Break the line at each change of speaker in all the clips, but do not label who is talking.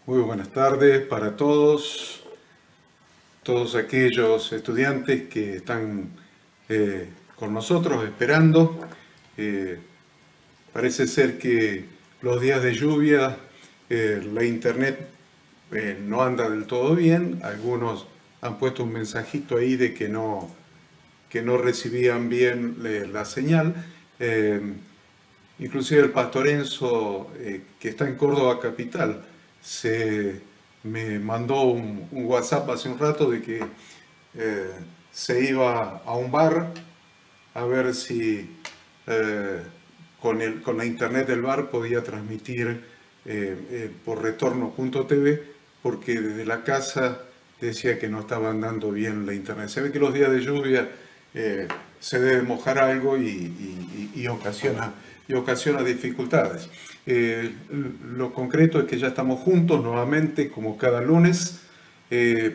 Muy buenas tardes para todos aquellos estudiantes que están con nosotros esperando. Parece ser que los días de lluvia la internet no anda del todo bien. Algunos han puesto un mensajito ahí de que no recibían bien la señal. Inclusive el pastor Enzo, que está en Córdoba capital, me mandó un WhatsApp hace un rato de que se iba a un bar a ver si con la internet del bar podía transmitir por retorno.tv, porque desde la casa decía que no estaba andando bien la internet. Se ve que los días de lluvia se debe mojar algo y ocasiona dificultades. Lo concreto es que ya estamos juntos nuevamente, como cada lunes,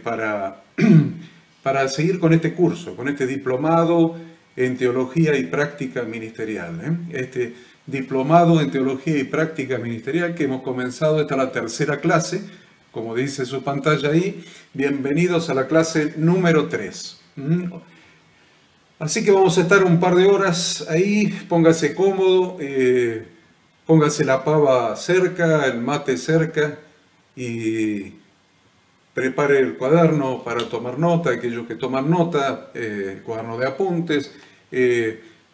para seguir con este curso, con este diplomado en Teología y Práctica Ministerial. Este diplomado en Teología y Práctica Ministerial que hemos comenzado, esta es la tercera clase, como dice su pantalla ahí. Bienvenidos a la clase número 3. Así que vamos a estar un par de horas ahí. Póngase cómodo, póngase la pava cerca, el mate cerca y prepare el cuaderno para tomar nota, aquellos que toman nota, el cuaderno de apuntes.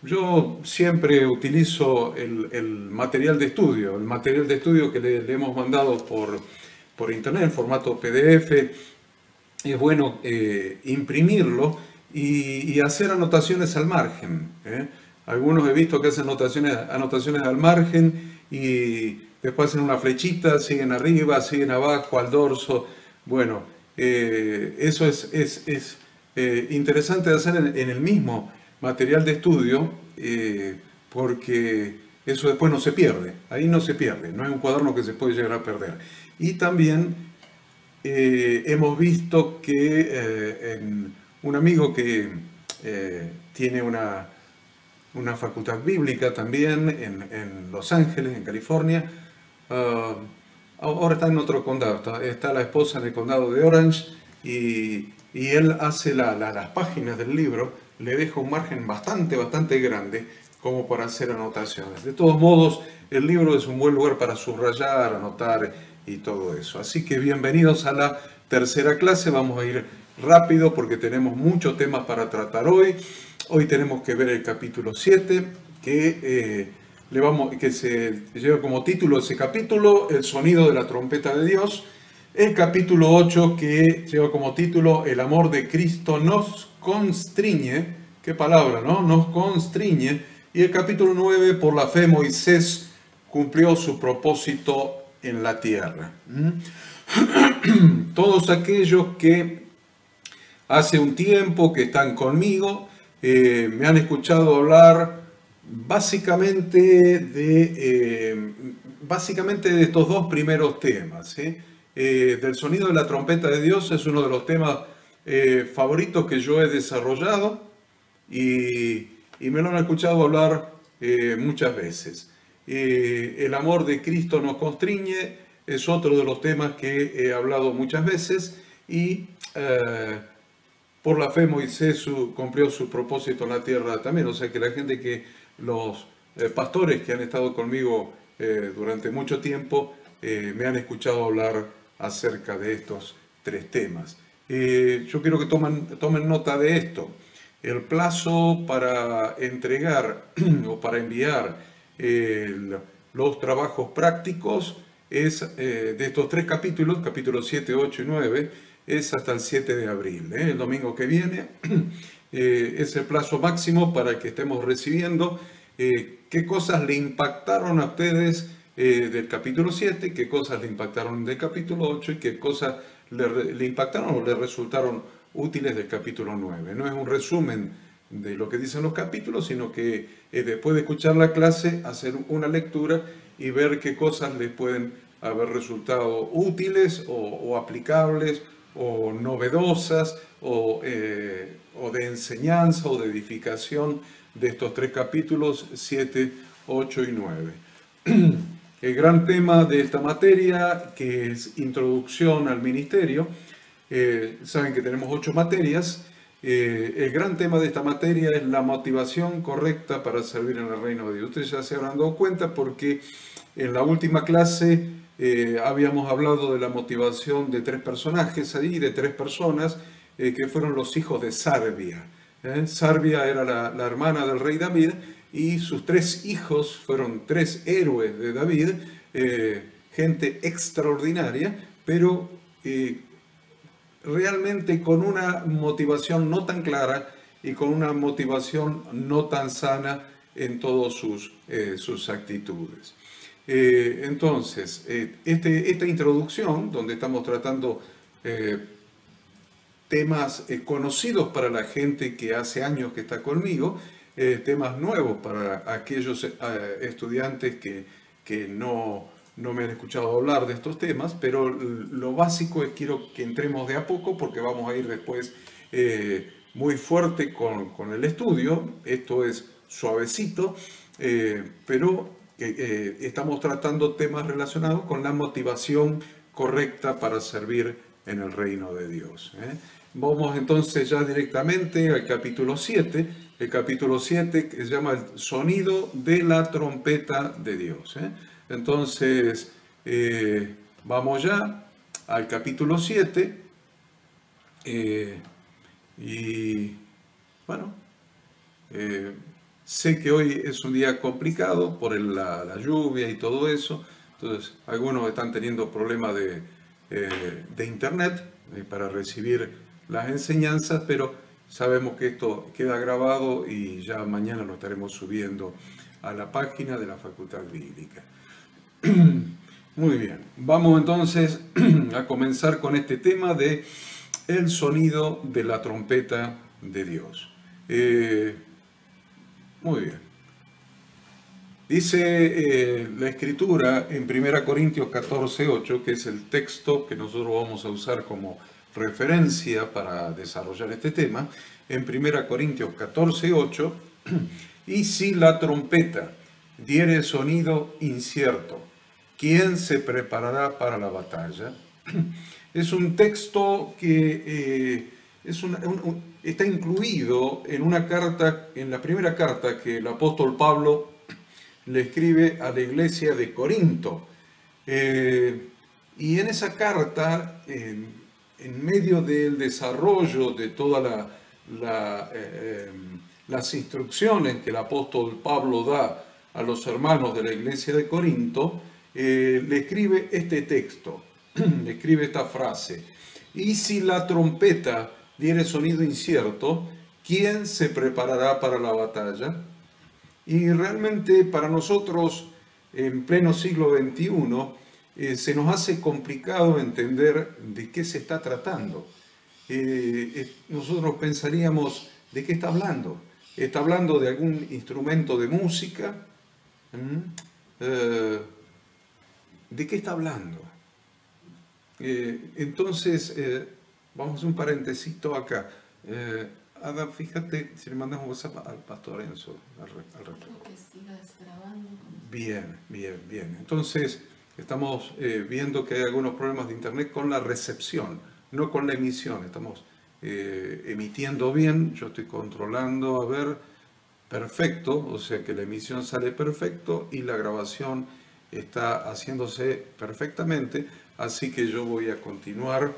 Yo siempre utilizo el material de estudio que le hemos mandado por internet en formato PDF. Es bueno imprimirlo y hacer anotaciones al margen. Algunos he visto que hacen anotaciones al margen y después hacen una flechita, siguen arriba, siguen abajo, al dorso. Bueno, eso es interesante de hacer en el mismo material de estudio, porque eso después no se pierde. Ahí no se pierde, no es un cuaderno que se puede llegar a perder. Y también hemos visto que un amigo que tiene una facultad bíblica también en Los Ángeles, en California, ahora está en otro condado, está la esposa en el condado de Orange, y él hace las páginas del libro, le deja un margen bastante grande como para hacer anotaciones. De todos modos, el libro es un buen lugar para subrayar, anotar y todo eso. Así que bienvenidos a la tercera clase. Vamos a ir rápido porque tenemos muchos temas para tratar hoy. Hoy tenemos que ver el capítulo 7, que se lleva como título ese capítulo, El sonido de la trompeta de Dios. El capítulo 8, que lleva como título, El amor de Cristo nos constriñe. Qué palabra, ¿no? Nos constriñe. Y el capítulo 9, por la fe Moisés cumplió su propósito en la tierra. Todos aquellos que hace un tiempo que están conmigo me han escuchado hablar básicamente de estos dos primeros temas. Del sonido de la trompeta de Dios es uno de los temas favoritos que yo he desarrollado y me lo han escuchado hablar muchas veces. El amor de Cristo nos constriñe es otro de los temas que he hablado muchas veces, y por la fe Moisés cumplió su propósito en la tierra también. O sea que la gente los pastores que han estado conmigo durante mucho tiempo me han escuchado hablar acerca de estos tres temas. Yo quiero que tomen nota de esto. El plazo para entregar o para enviar los trabajos prácticos es de estos tres capítulos, capítulos 7, 8 y 9, es hasta el 7 de abril. El domingo que viene es el plazo máximo para que estemos recibiendo qué cosas le impactaron a ustedes del capítulo 7, qué cosas le impactaron del capítulo 8 y qué cosas le impactaron o le resultaron útiles del capítulo 9. No es un resumen de lo que dicen los capítulos, sino que después de escuchar la clase, hacer una lectura y ver qué cosas les pueden haber resultado útiles o aplicables o novedosas o de enseñanza o de edificación de estos tres capítulos, 7, 8 y 9. El gran tema de esta materia, que es Introducción al Ministerio, saben que tenemos 8 materias. El gran tema de esta materia es la motivación correcta para servir en el reino de Dios. Ustedes ya se habrán dado cuenta porque en la última clase habíamos hablado de la motivación de 3 personajes ahí, de 3 personas, que fueron los hijos de Sarbia. Sarbia era la hermana del rey David y sus 3 hijos fueron 3 héroes de David, gente extraordinaria, pero realmente con una motivación no tan clara y con una motivación no tan sana en todas sus actitudes. Entonces, esta introducción, donde estamos tratando temas conocidos para la gente que hace años que está conmigo, temas nuevos para aquellos estudiantes que no me han escuchado hablar de estos temas, pero lo básico es quiero que entremos de a poco porque vamos a ir después muy fuerte con el estudio. Esto es suavecito, pero estamos tratando temas relacionados con la motivación correcta para servir en el reino de Dios. Vamos entonces ya directamente al capítulo 7, el capítulo 7 que se llama el sonido de la trompeta de Dios. Entonces, vamos ya al capítulo 7 y bueno, sé que hoy es un día complicado por la lluvia y todo eso, entonces algunos están teniendo problemas de internet para recibir las enseñanzas, pero sabemos que esto queda grabado y ya mañana lo estaremos subiendo a la página de la Facultad Bíblica. Muy bien, vamos entonces a comenzar con este tema de el sonido de la trompeta de Dios. Muy bien. Dice la Escritura en 1 Corintios 14:8, que es el texto que nosotros vamos a usar como referencia para desarrollar este tema, en 1 Corintios 14:8, y si la trompeta diere sonido incierto, ¿quién se preparará para la batalla? Es un texto que está incluido en una carta, en la primera carta que el apóstol Pablo le escribe a la iglesia de Corinto. Y en esa carta, en medio del desarrollo de todas las instrucciones que el apóstol Pablo da a los hermanos de la iglesia de Corinto, le escribe este texto, le escribe esta frase: y si la trompeta diere sonido incierto, ¿quién se preparará para la batalla? Y realmente para nosotros, en pleno siglo XXI, se nos hace complicado entender de qué se está tratando. Nosotros pensaríamos, ¿de qué está hablando? ¿Está hablando de algún instrumento de música? ¿De qué está hablando? Entonces, vamos a hacer un parentesito acá. Ada, fíjate si le mandamos WhatsApp al pastor Enzo al respecto. Bien. Entonces, estamos viendo que hay algunos problemas de internet con la recepción, no con la emisión. Estamos emitiendo bien, yo estoy controlando, a ver, perfecto, o sea que la emisión sale perfecto y la grabación está haciéndose perfectamente, así que yo voy a continuar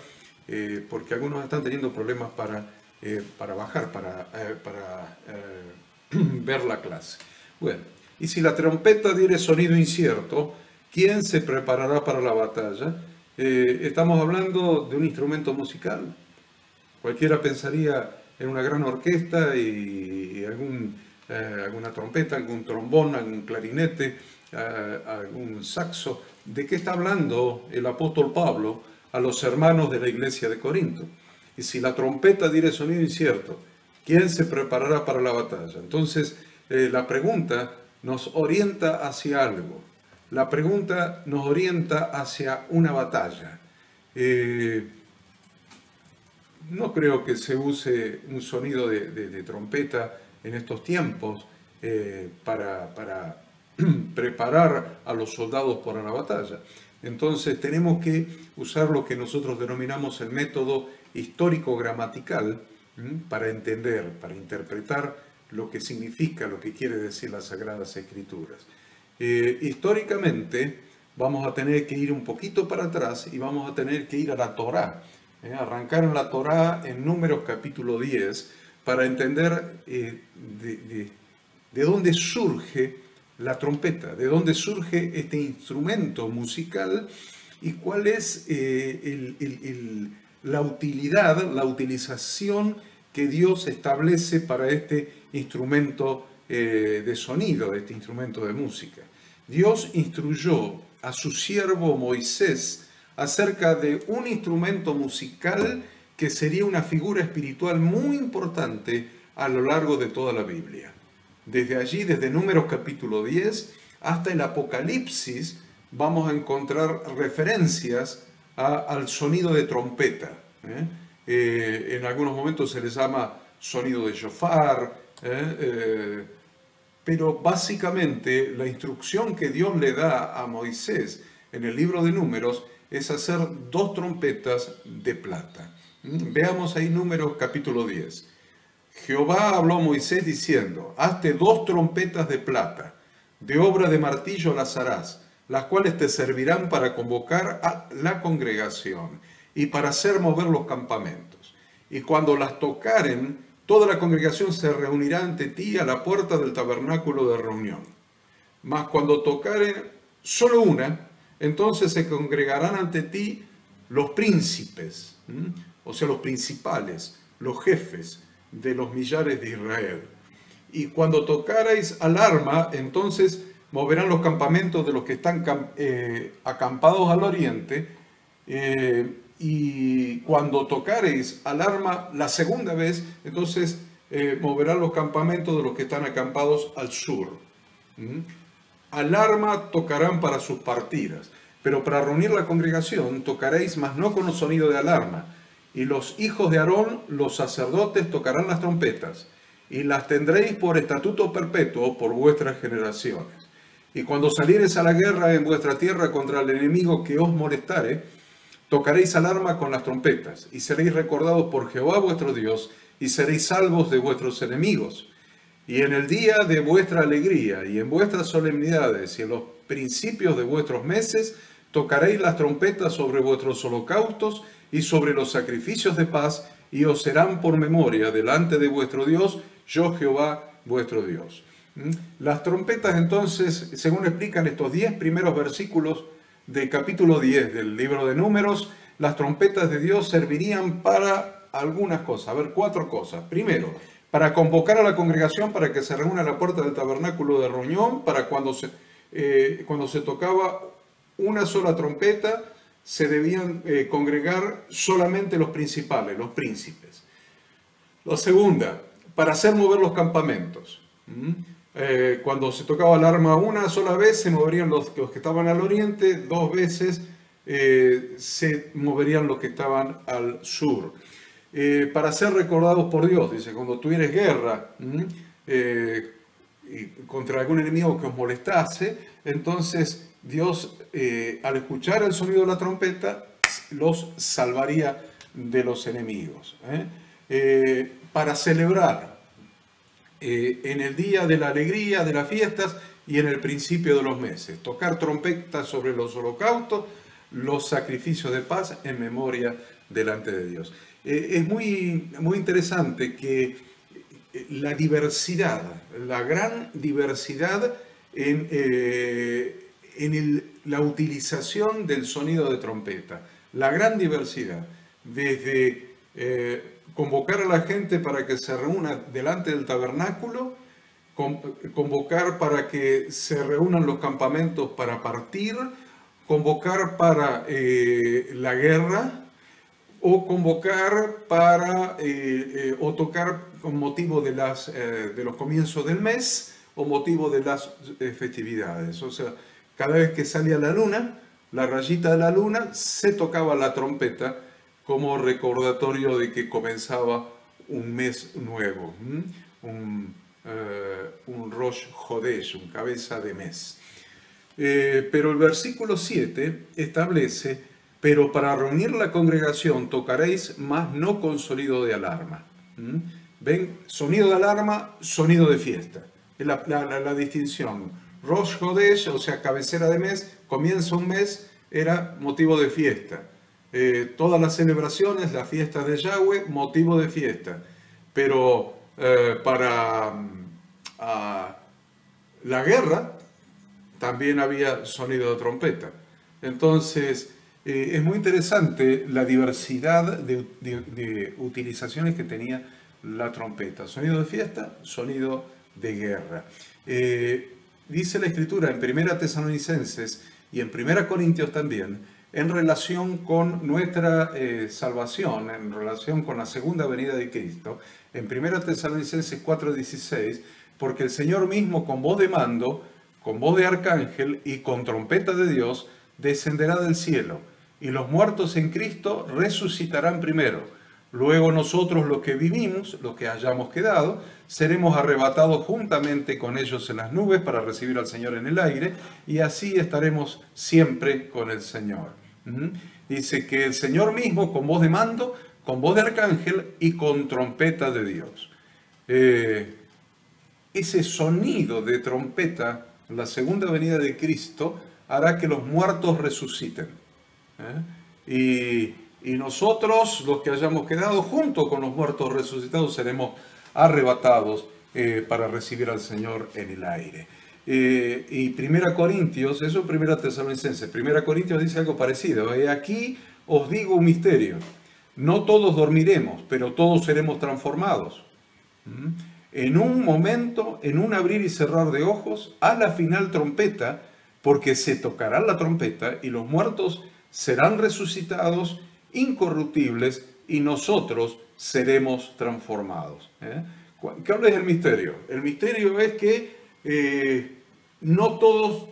porque algunos están teniendo problemas para bajar, para ver la clase. Bueno, y si la trompeta diere sonido incierto, ¿quién se preparará para la batalla? Estamos hablando de un instrumento musical. Cualquiera pensaría en una gran orquesta y alguna trompeta, algún trombón, algún clarinete, algún saxo. ¿De qué está hablando el apóstol Pablo a los hermanos de la iglesia de Corinto? Y si la trompeta diere sonido incierto, ¿quién se preparará para la batalla? Entonces, la pregunta nos orienta hacia algo. La pregunta nos orienta hacia una batalla. No creo que se use un sonido de trompeta en estos tiempos para preparar a los soldados para la batalla. Entonces tenemos que usar lo que nosotros denominamos el método histórico-gramatical para entender, para interpretar lo que significa, lo que quiere decir las Sagradas Escrituras. Históricamente vamos a tener que ir un poquito para atrás y vamos a tener que ir a la Torá. Arrancar en la Torá en Números capítulo 10 para entender de dónde surge la trompeta, de dónde surge este instrumento musical y cuál es la utilidad, la utilización que Dios establece para este instrumento de sonido, este instrumento de música. Dios instruyó a su siervo Moisés acerca de un instrumento musical que sería una figura espiritual muy importante a lo largo de toda la Biblia. Desde allí, desde Números capítulo 10 hasta el Apocalipsis, vamos a encontrar referencias al sonido de trompeta. En algunos momentos se les llama sonido de shofar, pero básicamente la instrucción que Dios le da a Moisés en el libro de Números es hacer 2 trompetas de plata. Veamos ahí Números capítulo 10. Jehová habló a Moisés diciendo: hazte 2 trompetas de plata, de obra de martillo las harás, las cuales te servirán para convocar a la congregación y para hacer mover los campamentos. Y cuando las tocaren, toda la congregación se reunirá ante ti a la puerta del tabernáculo de reunión. Mas cuando tocaren solo una, entonces se congregarán ante ti los príncipes, o sea, los principales, los jefes de los millares de Israel. Y cuando tocarais alarma, entonces moverán los campamentos de los que están acampados al oriente, y cuando tocareis alarma la segunda vez, entonces moverán los campamentos de los que están acampados al sur. Alarma tocarán para sus partidas, pero para reunir la congregación tocaréis, mas no con sonido de alarma. Y los hijos de Aarón, los sacerdotes, tocarán las trompetas, y las tendréis por estatuto perpetuo por vuestras generaciones. Y cuando saliereis a la guerra en vuestra tierra contra el enemigo que os molestare, tocaréis alarma con las trompetas, y seréis recordados por Jehová vuestro Dios, y seréis salvos de vuestros enemigos. Y en el día de vuestra alegría, y en vuestras solemnidades, y en los principios de vuestros meses, tocaréis las trompetas sobre vuestros holocaustos y sobre los sacrificios de paz, y os serán por memoria delante de vuestro Dios, yo Jehová vuestro Dios. Las trompetas entonces, según explican estos 10 primeros versículos del capítulo 10 del libro de Números, las trompetas de Dios servirían para algunas cosas. A ver, 4 cosas. Primero, para convocar a la congregación para que se reúna a la puerta del tabernáculo de reunión, para cuando se tocaba una sola trompeta, se debían congregar solamente los principales, los príncipes. La segunda, para hacer mover los campamentos. Cuando se tocaba alarma una sola vez, se moverían los que estaban al oriente, 2 veces se moverían los que estaban al sur. Para ser recordados por Dios, dice, cuando tuvieres guerra contra algún enemigo que os molestase, entonces Dios, al escuchar el sonido de la trompeta, los salvaría de los enemigos. Para celebrar en el día de la alegría, de las fiestas y en el principio de los meses. Tocar trompetas sobre los holocaustos, los sacrificios de paz en memoria delante de Dios. Es muy interesante que la diversidad, la gran diversidad en la utilización del sonido de trompeta, la gran diversidad, desde convocar a la gente para que se reúna delante del tabernáculo, convocar para que se reúnan los campamentos para partir, convocar para la guerra, o convocar para, o tocar con motivo de los comienzos del mes, o motivo de las festividades. O sea, cada vez que salía la luna, la rayita de la luna, se tocaba la trompeta como recordatorio de que comenzaba un mes nuevo, un Rosh Hodesh, un cabeza de mes. Pero el versículo 7 establece: pero para reunir la congregación tocaréis, mas no con sonido de alarma. ¿Ven? Sonido de alarma, sonido de fiesta. Es la distinción. Rosh Hodesh, o sea, cabecera de mes, comienza un mes, era motivo de fiesta. Todas las celebraciones, las fiestas de Yahweh, motivo de fiesta. Pero para la guerra también había sonido de trompeta. Entonces, es muy interesante la diversidad de utilizaciones que tenía la trompeta. Sonido de fiesta, sonido de guerra. Dice la Escritura en 1 Tesalonicenses y en 1 Corintios también, en relación con nuestra salvación, en relación con la segunda venida de Cristo, en 1 Tesalonicenses 4:16, porque el Señor mismo con voz de mando, con voz de arcángel y con trompeta de Dios, descenderá del cielo, y los muertos en Cristo resucitarán primero. Luego nosotros los que vivimos, los que hayamos quedado, seremos arrebatados juntamente con ellos en las nubes para recibir al Señor en el aire, y así estaremos siempre con el Señor. Dice que el Señor mismo con voz de mando, con voz de arcángel y con trompeta de Dios. Ese sonido de trompeta, la segunda venida de Cristo, hará que los muertos resuciten. Y nosotros, los que hayamos quedado junto con los muertos resucitados, seremos arrebatados para recibir al Señor en el aire. Y 1 Corintios, eso es 1 Tesalonicenses, 1 Corintios dice algo parecido. Aquí os digo un misterio: no todos dormiremos, pero todos seremos transformados. En un momento, en un abrir y cerrar de ojos, a la final trompeta, porque se tocará la trompeta y los muertos serán resucitados incorruptibles y nosotros seremos transformados. ¿Cuál es el misterio? El misterio es que no todos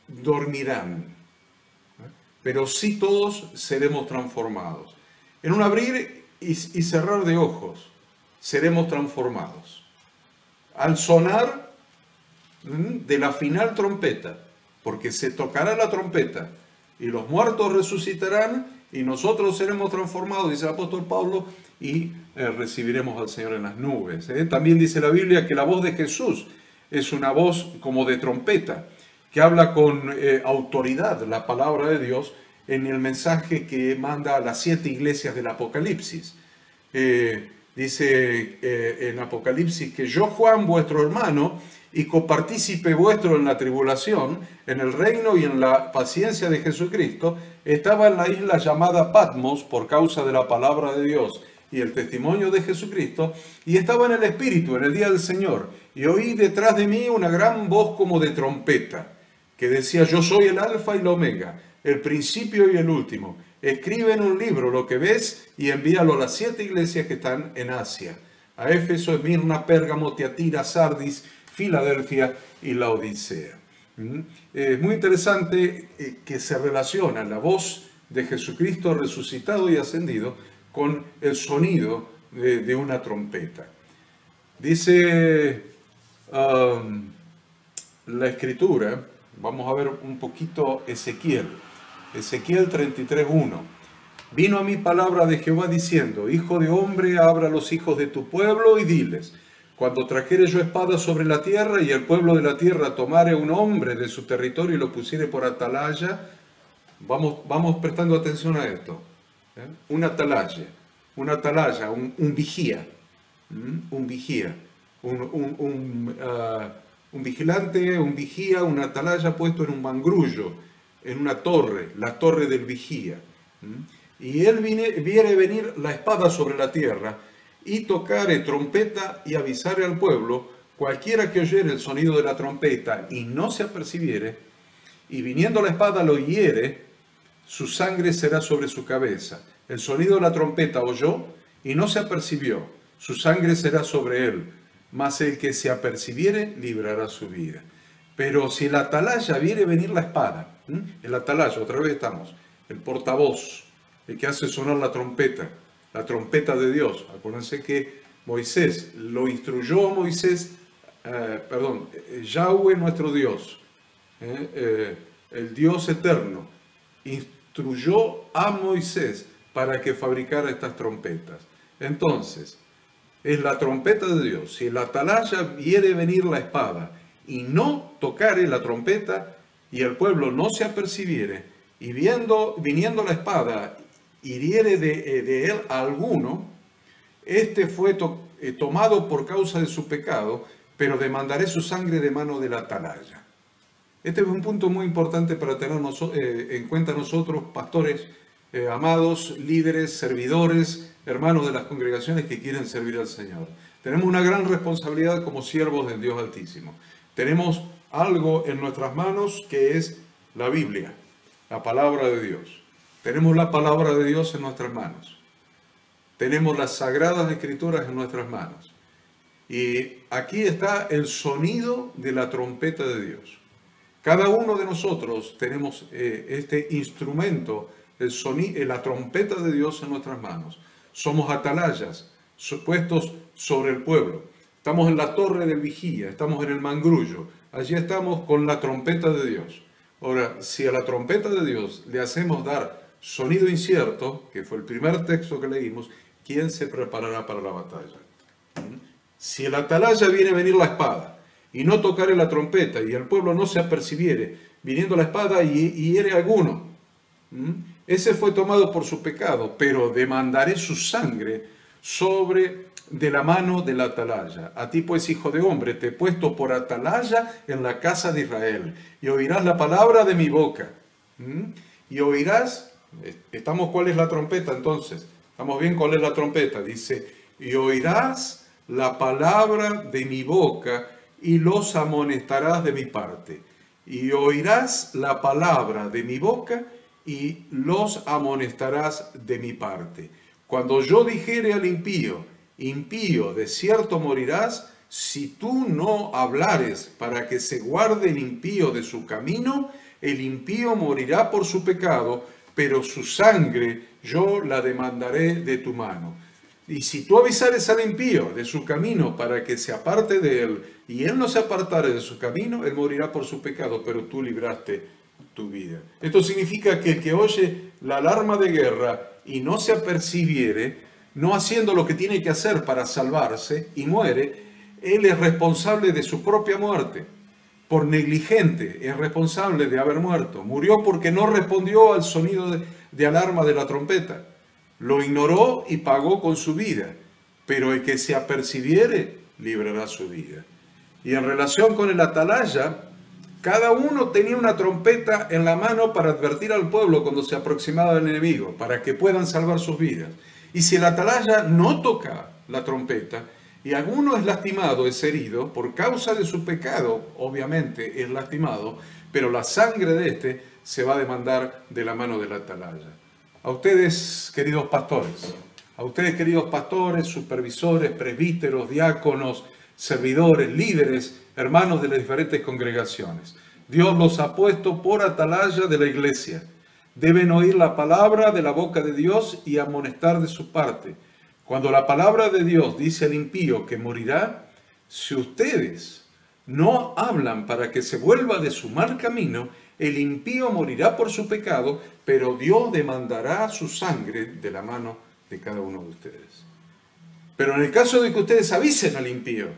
dormirán, pero sí todos seremos transformados. En un abrir y cerrar de ojos seremos transformados. Al sonar de la final trompeta, porque se tocará la trompeta y los muertos resucitarán y nosotros seremos transformados, dice el apóstol Pablo, y recibiremos al Señor en las nubes. También dice la Biblia que la voz de Jesús es una voz como de trompeta, que habla con autoridad la palabra de Dios en el mensaje que manda a las 7 iglesias del Apocalipsis. Dice en Apocalipsis que yo, Juan, vuestro hermano, y copartícipe vuestro en la tribulación, en el reino y en la paciencia de Jesucristo, estaba en la isla llamada Patmos por causa de la palabra de Dios y el testimonio de Jesucristo, y estaba en el Espíritu en el día del Señor, y oí detrás de mí una gran voz como de trompeta, que decía: yo soy el Alfa y el Omega, el principio y el último. Escribe en un libro lo que ves y envíalo a las 7 iglesias que están en Asia: a Éfeso, Esmirna, Pérgamo, Tiatira, Sardis, Filadelfia y la Odisea. Es muy interesante que se relaciona la voz de Jesucristo resucitado y ascendido con el sonido de una trompeta. Dice la Escritura, vamos a ver un poquito Ezequiel 33:1. Vino a mí palabra de Jehová diciendo: hijo de hombre, habla a los hijos de tu pueblo y diles: cuando trajere yo espada sobre la tierra y el pueblo de la tierra tomare un hombre de su territorio y lo pusiere por atalaya, vamos prestando atención a esto, un atalaya, un vigía, un vigilante, un vigía, un atalaya puesto en un mangrullo, en una torre, la torre del vigía. Y él viere venir la espada sobre la tierra, y tocare trompeta y avisare al pueblo: cualquiera que oyere el sonido de la trompeta y no se apercibiere, y viniendo la espada lo hiere, su sangre será sobre su cabeza. El sonido de la trompeta oyó y no se apercibió, su sangre será sobre él, mas el que se apercibiere librará su vida. Pero si el atalaya viere venir la espada, el atalaya, otra vez estamos, el portavoz, el que hace sonar la trompeta de Dios. Acuérdense que Moisés, lo instruyó Moisés, Yahweh nuestro Dios, el Dios eterno, instruyó a Moisés para que fabricara estas trompetas. Entonces, es la trompeta de Dios. Si en la atalaya viere venir la espada y no tocare la trompeta, y el pueblo no se apercibiere, y viniendo la espada hiriere de él a alguno, este fue tomado por causa de su pecado, pero demandaré su sangre de mano de la atalaya. Este es un punto muy importante para tener en cuenta nosotros, pastores amados, líderes, servidores, hermanos de las congregaciones que quieren servir al Señor. Tenemos una gran responsabilidad como siervos del Dios Altísimo. Tenemos algo en nuestras manos que es la Biblia, la palabra de Dios. Tenemos la palabra de Dios en nuestras manos. Tenemos las sagradas escrituras en nuestras manos. Y aquí está el sonido de la trompeta de Dios. Cada uno de nosotros tenemos este instrumento, la trompeta de Dios en nuestras manos. Somos atalayas, puestos sobre el pueblo. Estamos en la torre del vigía, estamos en el mangrullo. Allí estamos con la trompeta de Dios. Ahora, si a la trompeta de Dios le hacemos dar sonido incierto, que fue el primer texto que leímos, ¿quién se preparará para la batalla? Si el atalaya viene a venir la espada, y no tocare la trompeta, y el pueblo no se apercibiere, viniendo la espada y hiere a alguno, ese fue tomado por su pecado, pero demandaré su sangre de la mano de la atalaya. A ti pues, hijo de hombre, te he puesto por atalaya en la casa de Israel, y oirás la palabra de mi boca. Y oirás, ¿cuál es la trompeta entonces? ¿Estamos bien? ¿Cuál es la trompeta? Dice, y oirás la palabra de mi boca, y los amonestarás de mi parte. Y oirás la palabra de mi boca, y los amonestarás de mi parte. Cuando yo dijere al impío, impío, de cierto morirás, si tú no hablares para que se guarde el impío de su camino, el impío morirá por su pecado, pero su sangre yo la demandaré de tu mano. Y si tú avisares al impío de su camino para que se aparte de él, y él no se apartare de su camino, él morirá por su pecado, pero tú libraste tu vida. Esto significa que el que oye la alarma de guerra y no se apercibiere, no haciendo lo que tiene que hacer para salvarse, y muere, él es responsable de su propia muerte. Por negligente es responsable de haber muerto. Murió porque no respondió al sonido de alarma de la trompeta. Lo ignoró y pagó con su vida, pero el que se apercibiere librará su vida. Y en relación con el atalaya, cada uno tenía una trompeta en la mano para advertir al pueblo cuando se aproximaba el enemigo, para que puedan salvar sus vidas. Y si el atalaya no toca la trompeta, y alguno es lastimado, es herido, por causa de su pecado, obviamente es lastimado, pero la sangre de este se va a demandar de la mano del atalaya. A ustedes, queridos pastores, supervisores, presbíteros, diáconos, servidores, líderes, hermanos de las diferentes congregaciones. Dios los ha puesto por atalaya de la iglesia. Deben oír la palabra de la boca de Dios y amonestar de su parte. Cuando la palabra de Dios dice al impío que morirá, si ustedes no hablan para que se vuelva de su mal camino, el impío morirá por su pecado, pero Dios demandará su sangre de la mano de cada uno de ustedes. Pero en el caso de que ustedes avisen al impío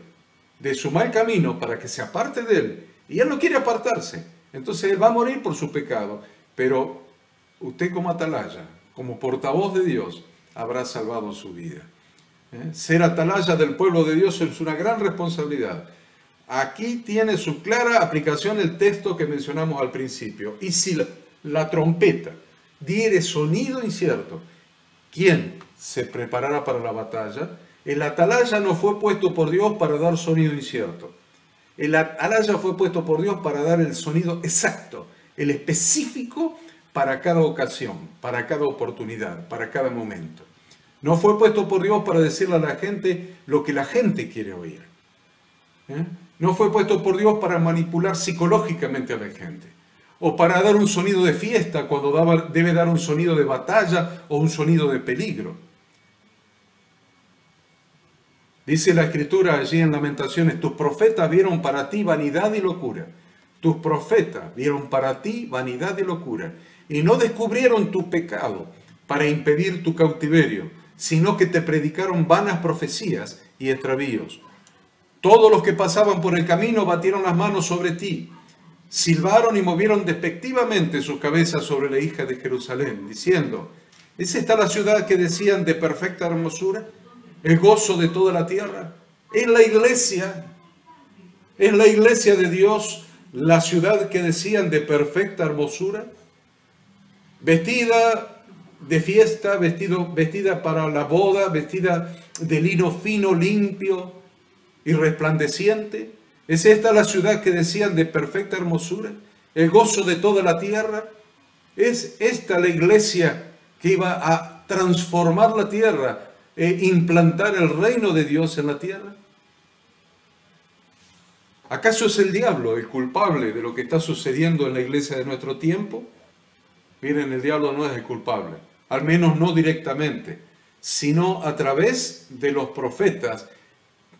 de su mal camino para que se aparte de él, y él no quiere apartarse, entonces él va a morir por su pecado, pero usted como atalaya, como portavoz de Dios, habrá salvado su vida. Ser atalaya del pueblo de Dios es una gran responsabilidad. Aquí tiene su clara aplicación el texto que mencionamos al principio. Y si la trompeta diere sonido incierto, ¿quién se preparará para la batalla? El atalaya no fue puesto por Dios para dar sonido incierto. El atalaya fue puesto por Dios para dar el sonido exacto, el específico para cada ocasión, para cada oportunidad, para cada momento. No fue puesto por Dios para decirle a la gente lo que la gente quiere oír. No fue puesto por Dios para manipular psicológicamente a la gente, o para dar un sonido de fiesta cuando debe dar un sonido de batalla o un sonido de peligro. Dice la Escritura allí en Lamentaciones, tus profetas vieron para ti vanidad y locura. Tus profetas vieron para ti vanidad y locura. Y no descubrieron tu pecado para impedir tu cautiverio, sino que te predicaron vanas profecías y extravíos. Todos los que pasaban por el camino batieron las manos sobre ti, silbaron y movieron despectivamente sus cabezas sobre la hija de Jerusalén, diciendo, ¿es esta la ciudad que decían de perfecta hermosura? ¿El gozo de toda la tierra? Es la iglesia de Dios, la ciudad que decían de perfecta hermosura, vestida de fiesta, vestida para la boda, vestida de lino fino, limpio y resplandeciente. ¿Es esta la ciudad que decían de perfecta hermosura? ¿El gozo de toda la tierra? ¿Es esta la iglesia que iba a transformar la tierra e implantar el reino de Dios en la tierra? ¿Acaso es el diablo el culpable de lo que está sucediendo en la iglesia de nuestro tiempo? Miren, el diablo no es el culpable, al menos no directamente, sino a través de los profetas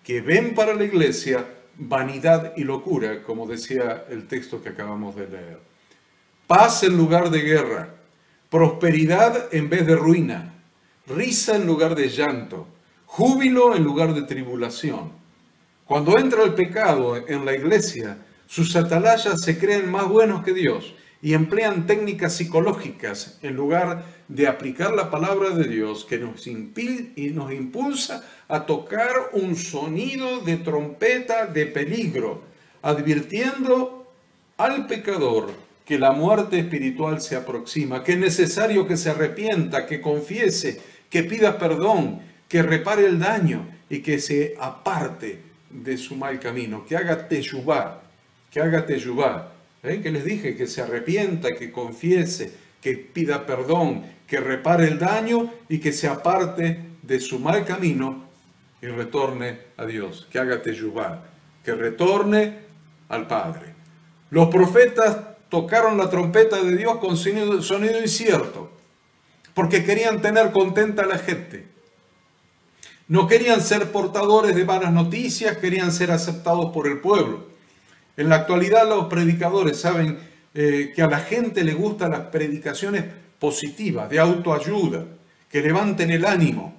que ven para la iglesia vanidad y locura, como decía el texto que acabamos de leer. Paz en lugar de guerra, prosperidad en vez de ruina, risa en lugar de llanto, júbilo en lugar de tribulación. Cuando entra el pecado en la iglesia, sus atalayas se creen más buenos que Dios y emplean técnicas psicológicas en lugar de aplicar la palabra de Dios que nos impulsa a tocar un sonido de trompeta de peligro, advirtiendo al pecador que la muerte espiritual se aproxima, que es necesario que se arrepienta, que confiese, que pida perdón, que repare el daño y que se aparte de su mal camino, que haga teshuvá, que les dije, que se arrepienta, que confiese, que pida perdón, que repare el daño y que se aparte de su mal camino y retorne a Dios, que haga teshuvá, que retorne al Padre. Los profetas tocaron la trompeta de Dios con sonido incierto, porque querían tener contenta a la gente. No querían ser portadores de malas noticias, querían ser aceptados por el pueblo. En la actualidad los predicadores saben que a la gente le gustan las predicaciones positivas, de autoayuda, que levanten el ánimo,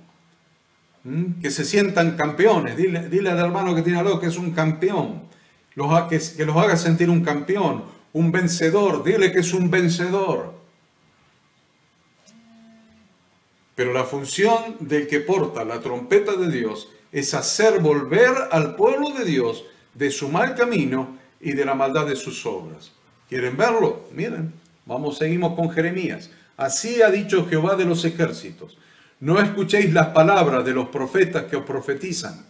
que se sientan campeones. Dile al hermano que tiene al lado que es un campeón, que los haga sentir un campeón, un vencedor. Dile que es un vencedor. Pero la función del que porta la trompeta de Dios es hacer volver al pueblo de Dios de su mal camino y de la maldad de sus obras. ¿Quieren verlo? Miren, seguimos con Jeremías. Así ha dicho Jehová de los ejércitos: no escuchéis las palabras de los profetas que os profetizan.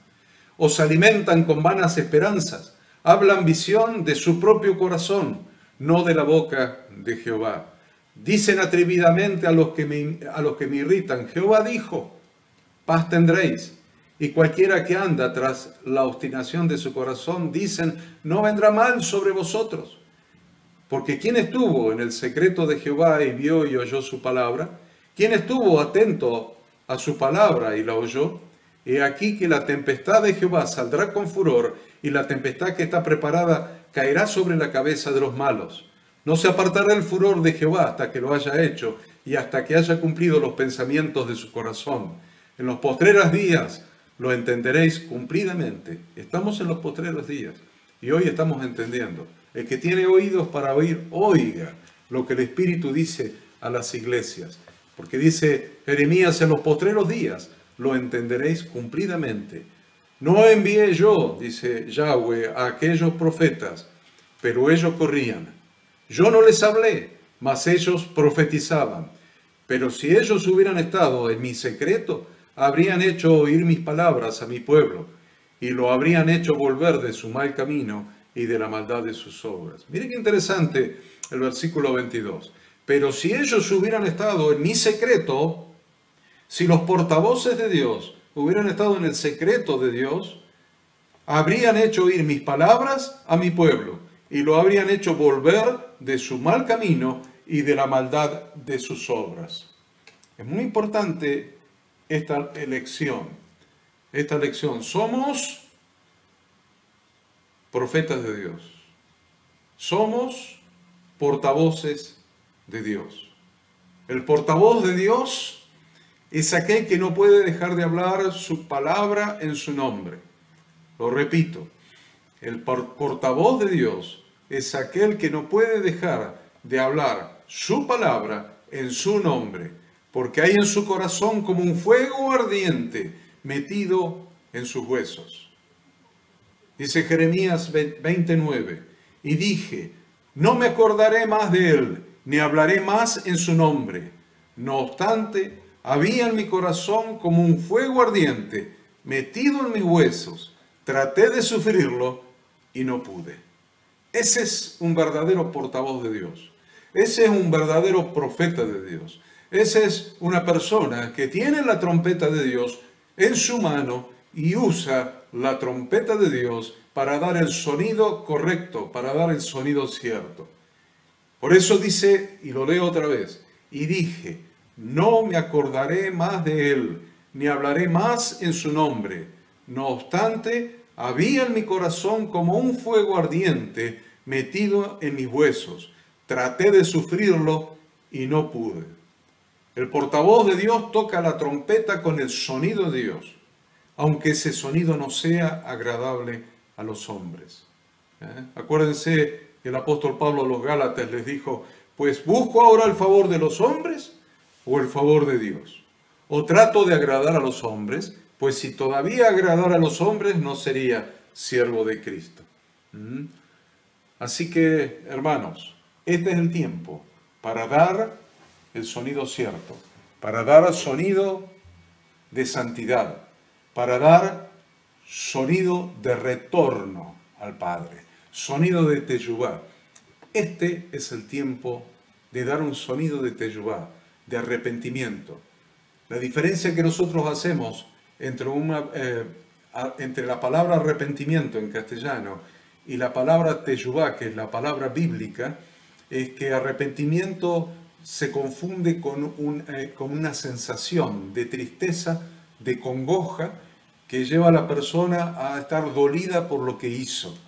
Os alimentan con vanas esperanzas, hablan visión de su propio corazón, no de la boca de Jehová. Dicen atrevidamente a los que me irritan: Jehová dijo, paz tendréis. Y cualquiera que anda tras la obstinación de su corazón, dicen, no vendrá mal sobre vosotros. Porque ¿quién estuvo en el secreto de Jehová y vio y oyó su palabra? ¿Quién estuvo atento a su palabra y la oyó? He aquí que la tempestad de Jehová saldrá con furor, y la tempestad que está preparada caerá sobre la cabeza de los malos. No se apartará el furor de Jehová hasta que lo haya hecho y hasta que haya cumplido los pensamientos de su corazón. En los postreros días lo entenderéis cumplidamente. Estamos en los postreros días y hoy estamos entendiendo. El que tiene oídos para oír, oiga lo que el Espíritu dice a las iglesias. Porque dice Jeremías, en los postreros días lo entenderéis cumplidamente. No envié yo, dice Yahweh, a aquellos profetas, pero ellos corrían. Yo no les hablé, mas ellos profetizaban. Pero si ellos hubieran estado en mi secreto, habrían hecho oír mis palabras a mi pueblo, y lo habrían hecho volver de su mal camino y de la maldad de sus obras. Miren qué interesante el versículo 22. Pero si ellos hubieran estado en mi secreto, si los portavoces de Dios hubieran estado en el secreto de Dios, habrían hecho oír mis palabras a mi pueblo, y lo habrían hecho volver de su mal camino y de la maldad de sus obras. Es muy importante esta elección. esta lección. Somos profetas de Dios. Somos portavoces de Dios. El portavoz de Dios es aquel que no puede dejar de hablar su palabra en su nombre. Lo repito, el portavoz de Dios es aquel que no puede dejar de hablar su palabra en su nombre, porque hay en su corazón como un fuego ardiente metido en sus huesos. Dice Jeremías 29, y dije, no me acordaré más de él, ni hablaré más en su nombre. No obstante, había en mi corazón como un fuego ardiente metido en mis huesos. Traté de sufrirlo y no pude. Ese es un verdadero portavoz de Dios. Ese es un verdadero profeta de Dios. Esa es una persona que tiene la trompeta de Dios en su mano y usa la trompeta de Dios para dar el sonido correcto, para dar el sonido cierto. Por eso dice, y lo leo otra vez, y dije, no me acordaré más de él, ni hablaré más en su nombre. No obstante, había en mi corazón como un fuego ardiente metido en mis huesos. Traté de sufrirlo y no pude. El portavoz de Dios toca la trompeta con el sonido de Dios, aunque ese sonido no sea agradable a los hombres. Acuérdense que el apóstol Pablo a los Gálatas les dijo, pues busco ahora el favor de los hombres o el favor de Dios. O trato de agradar a los hombres, pues si todavía agradara a los hombres no sería siervo de Cristo. Así que, hermanos, este es el tiempo para dar el sonido cierto, para dar sonido de santidad, para dar sonido de retorno al Padre, sonido de teyubá. Este es el tiempo de dar un sonido de teyubá, de arrepentimiento. La diferencia que nosotros hacemos entre la palabra arrepentimiento en castellano y la palabra teyubá, que es la palabra bíblica, es que arrepentimiento se confunde con una sensación de tristeza, de congoja, que lleva a la persona a estar dolida por lo que hizo.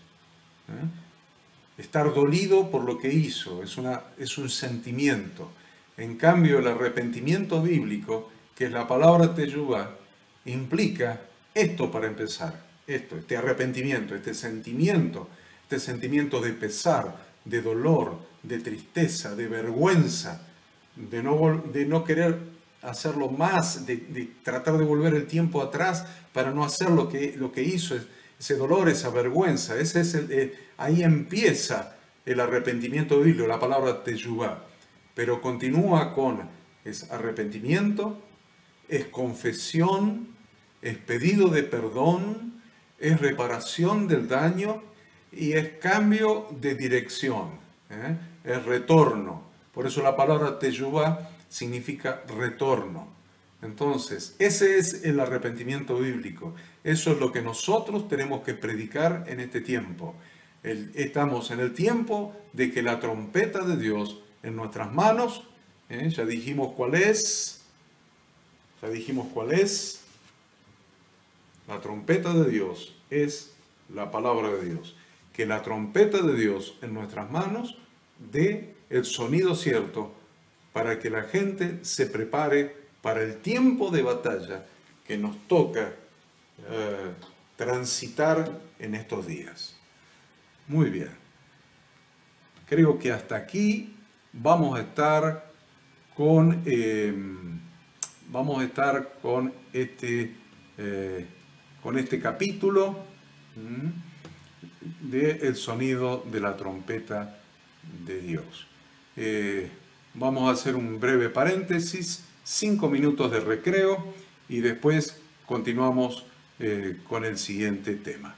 Estar dolido por lo que hizo, es un sentimiento. En cambio, el arrepentimiento bíblico, que es la palabra teyubá, implica esto para empezar, este arrepentimiento, este sentimiento de pesar, de dolor, de tristeza, de vergüenza, de no querer hacerlo más, de tratar de volver el tiempo atrás para no hacer lo que hizo, ese dolor, esa vergüenza. Ahí empieza el arrepentimiento bíblico, la palabra teyubá, pero continúa es arrepentimiento, es confesión, es pedido de perdón, es reparación del daño y es cambio de dirección, es retorno. Por eso la palabra teyubá significa retorno. Entonces, ese es el arrepentimiento bíblico. Eso es lo que nosotros tenemos que predicar en este tiempo. Estamos en el tiempo de que la trompeta de Dios en nuestras manos, ya dijimos cuál es, la trompeta de Dios es la palabra de Dios. Que la trompeta de Dios en nuestras manos dé el sonido cierto para que la gente se prepare para el tiempo de batalla que nos toca transitar en estos días. Muy bien. Creo que hasta aquí vamos a estar con, este capítulo del sonido de la trompeta de Dios. Vamos a hacer un breve paréntesis, 5 minutos de recreo y después continuamos con el siguiente tema.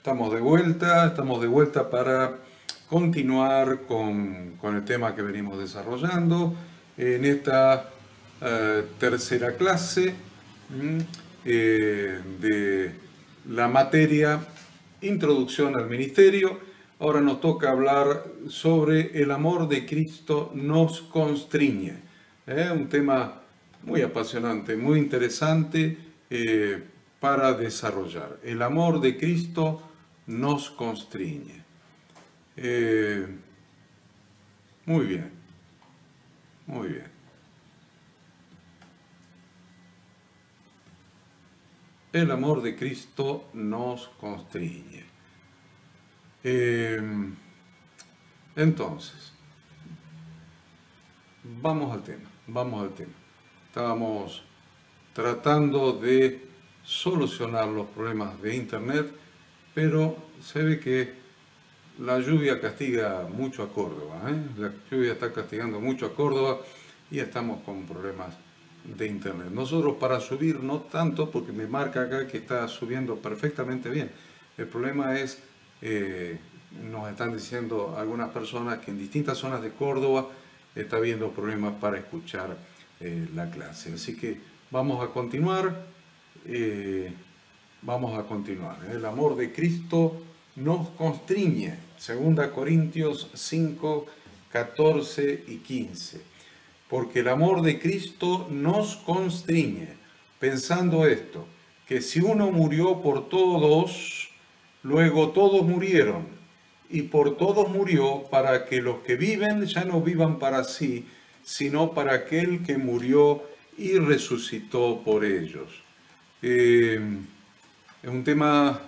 Estamos de vuelta para continuar con el tema que venimos desarrollando en esta tercera clase de la materia Introducción al Ministerio. Ahora nos toca hablar sobre el amor de Cristo nos constriñe. Un tema muy apasionante, muy interesante para desarrollar. El amor de Cristo nos constriñe. Muy bien, muy bien. El amor de Cristo nos constriñe. Entonces, vamos al tema. Estábamos tratando de solucionar los problemas de Internet, pero se ve que la lluvia castiga mucho a Córdoba. La lluvia está castigando mucho a Córdoba y estamos con problemas de Internet. Nosotros para subir no tanto, porque me marca acá que está subiendo perfectamente bien. El problema es, nos están diciendo algunas personas que en distintas zonas de Córdoba está habiendo problemas para escuchar la clase. Así que vamos a continuar. El amor de Cristo nos constriñe. 2 Corintios 5, 14 y 15. Porque el amor de Cristo nos constriñe, pensando esto, que si uno murió por todos, luego todos murieron, y por todos murió para que los que viven ya no vivan para sí, sino para aquel que murió y resucitó por ellos. Es un tema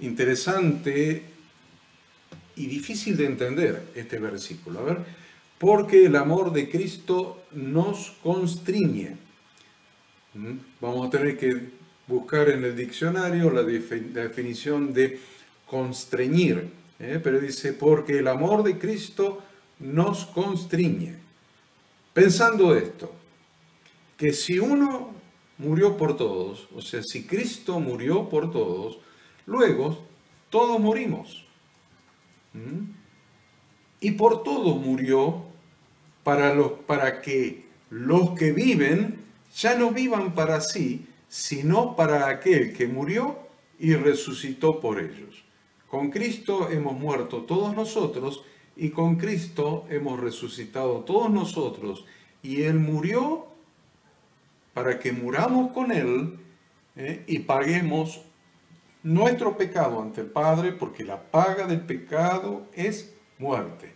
interesante y difícil de entender este versículo. A ver, porque el amor de Cristo nos constriñe. Vamos a tener que buscar en el diccionario la definición de constreñir, pero dice, porque el amor de Cristo nos constriñe. Pensando esto, que si uno murió por todos, o sea, si Cristo murió por todos, luego todos morimos. Y por todos murió para que los que viven ya no vivan para sí, sino para aquel que murió y resucitó por ellos. Con Cristo hemos muerto todos nosotros y con Cristo hemos resucitado todos nosotros. Y Él murió para que muramos con Él y paguemos nuestro pecado ante el Padre, porque la paga del pecado es muerte.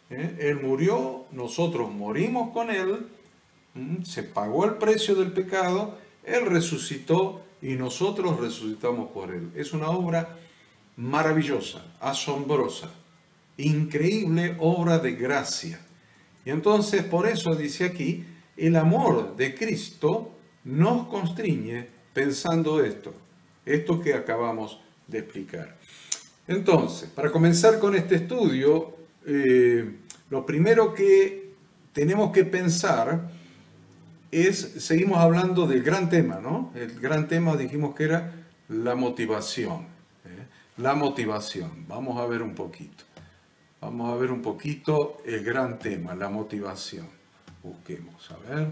Él murió, nosotros morimos con Él, se pagó el precio del pecado, Él resucitó y nosotros resucitamos por Él. Es una obra maravillosa, asombrosa, increíble obra de gracia. Y entonces por eso dice aquí, el amor de Cristo nos constriñe pensando esto que acabamos de explicar. Entonces, para comenzar con este estudio, lo primero que tenemos que pensar es, seguimos hablando del gran tema, ¿no? El gran tema dijimos que era la motivación. La motivación. Vamos a ver un poquito. Vamos a ver un poquito el gran tema, la motivación. Busquemos, a ver.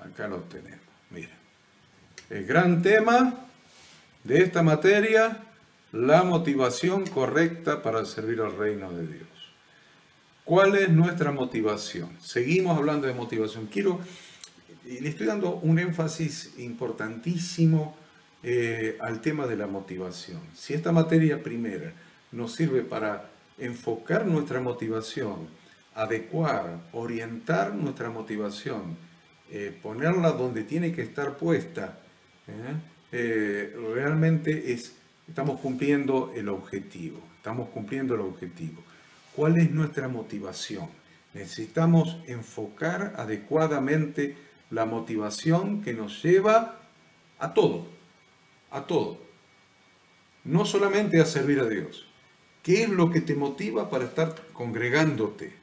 Acá lo tenemos, miren. El gran tema de esta materia, la motivación correcta para servir al reino de Dios. ¿Cuál es nuestra motivación? Seguimos hablando de motivación. Le estoy dando un énfasis importantísimo al tema de la motivación. Si esta materia primera nos sirve para enfocar nuestra motivación, adecuar, orientar nuestra motivación, ponerla donde tiene que estar puesta, realmente estamos cumpliendo el objetivo. ¿Cuál es nuestra motivación? Necesitamos enfocar adecuadamente la motivación que nos lleva a todo. No solamente a servir a Dios. ¿Qué es lo que te motiva para estar congregándote?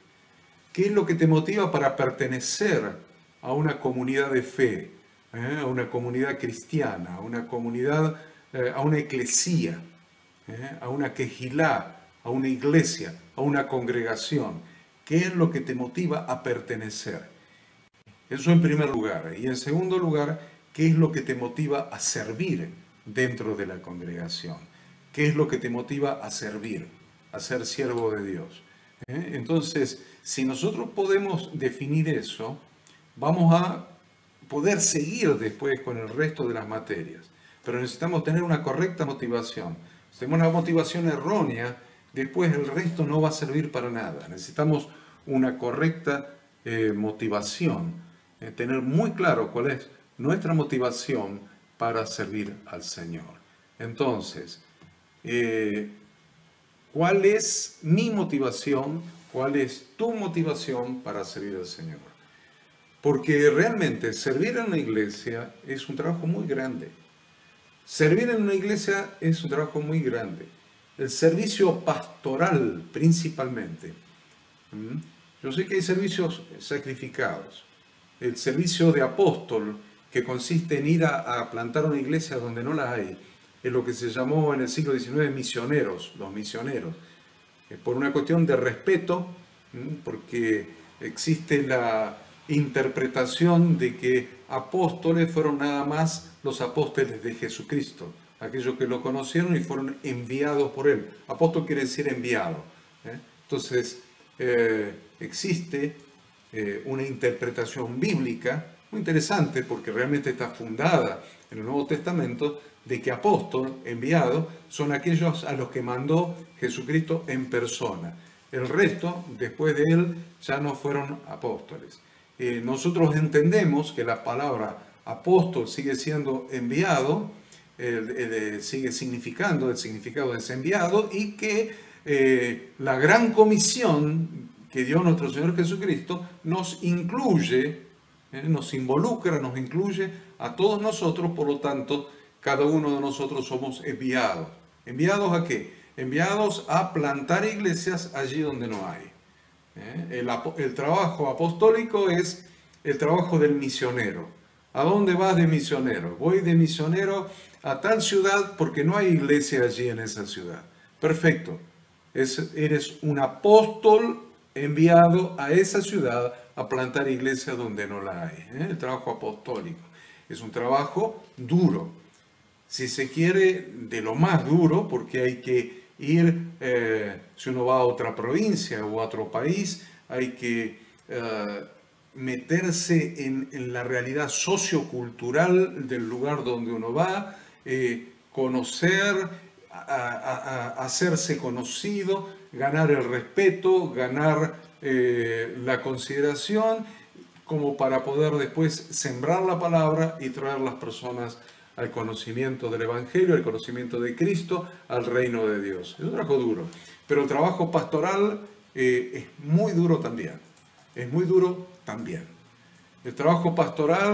¿Qué es lo que te motiva para pertenecer a una comunidad de fe? A una comunidad cristiana, a una comunidad a una eclesía, a una quejilá, a una iglesia, a una congregación? ¿Qué es lo que te motiva a pertenecer? Eso en primer lugar. Y en segundo lugar, ¿qué es lo que te motiva a servir dentro de la congregación? ¿Qué es lo que te motiva a servir, a ser siervo de Dios? Entonces, si nosotros podemos definir eso, vamos a poder seguir después con el resto de las materias. Pero necesitamos tener una correcta motivación. Si tenemos una motivación errónea, después el resto no va a servir para nada. Necesitamos una correcta motivación. Tener muy claro cuál es nuestra motivación para servir al Señor. Entonces, ¿cuál es mi motivación? ¿Cuál es tu motivación para servir al Señor? Porque realmente servir en una iglesia es un trabajo muy grande. Servir en una iglesia es un trabajo muy grande. El servicio pastoral principalmente. Yo sé que hay servicios sacrificados. El servicio de apóstol, que consiste en ir a plantar una iglesia donde no la hay, es lo que se llamó en el siglo XIX misioneros, los misioneros. Por una cuestión de respeto, porque existe la interpretación de que apóstoles fueron nada más los apóstoles de Jesucristo, aquellos que lo conocieron y fueron enviados por él. Apóstol quiere decir enviado. Entonces, existe una interpretación bíblica muy interesante, porque realmente está fundada en el Nuevo Testamento, de que apóstol, enviado, son aquellos a los que mandó Jesucristo en persona. El resto, después de él, ya no fueron apóstoles. Nosotros entendemos que la palabra apóstol sigue siendo enviado, sigue significando, el significado es enviado, y que la gran comisión que dio nuestro Señor Jesucristo nos incluye, nos involucra, nos incluye a todos nosotros. Por lo tanto, cada uno de nosotros somos enviados. ¿Enviados a qué? Enviados a plantar iglesias allí donde no hay. El trabajo apostólico es el trabajo del misionero. ¿A dónde vas de misionero? Voy de misionero a tal ciudad porque no hay iglesia allí en esa ciudad. Perfecto. Eres un apóstol enviado a esa ciudad a plantar iglesia donde no la hay. El trabajo apostólico es un trabajo duro. Si se quiere, de lo más duro, porque hay que ir, si uno va a otra provincia o a otro país, hay que meterse en la realidad sociocultural del lugar donde uno va, conocer, hacerse conocido, ganar el respeto, ganar la consideración, como para poder después sembrar la palabra y traer las personas al conocimiento del Evangelio, al conocimiento de Cristo, al reino de Dios. Es un trabajo duro, pero el trabajo pastoral es muy duro también. Es muy duro también. El trabajo pastoral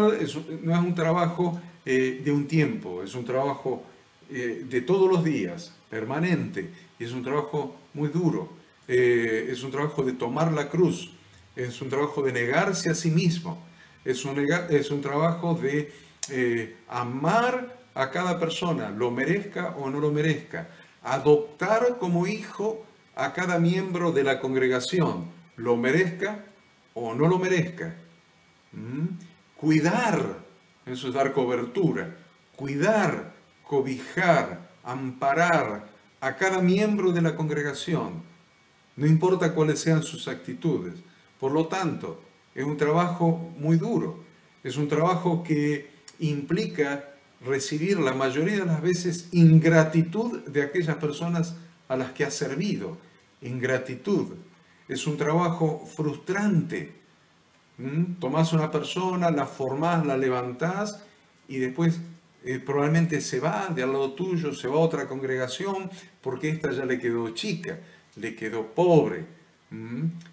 no es un trabajo de un tiempo, es un trabajo de todos los días, permanente, y es un trabajo muy duro. Es un trabajo de tomar la cruz, es un trabajo de negarse a sí mismo, es un trabajo de amar a cada persona, lo merezca o no lo merezca, adoptar como hijo a cada miembro de la congregación, lo merezca o no lo merezca. Cuidar, eso es dar cobertura, cuidar, cobijar, amparar a cada miembro de la congregación, no importa cuáles sean sus actitudes. Por lo tanto, es un trabajo muy duro, es un trabajo que implica recibir la mayoría de las veces ingratitud de aquellas personas a las que has servido. Ingratitud. Es un trabajo frustrante. Tomás una persona, la formás, la levantás y después probablemente se va de al lado tuyo, se va a otra congregación porque esta ya le quedó chica, le quedó pobre.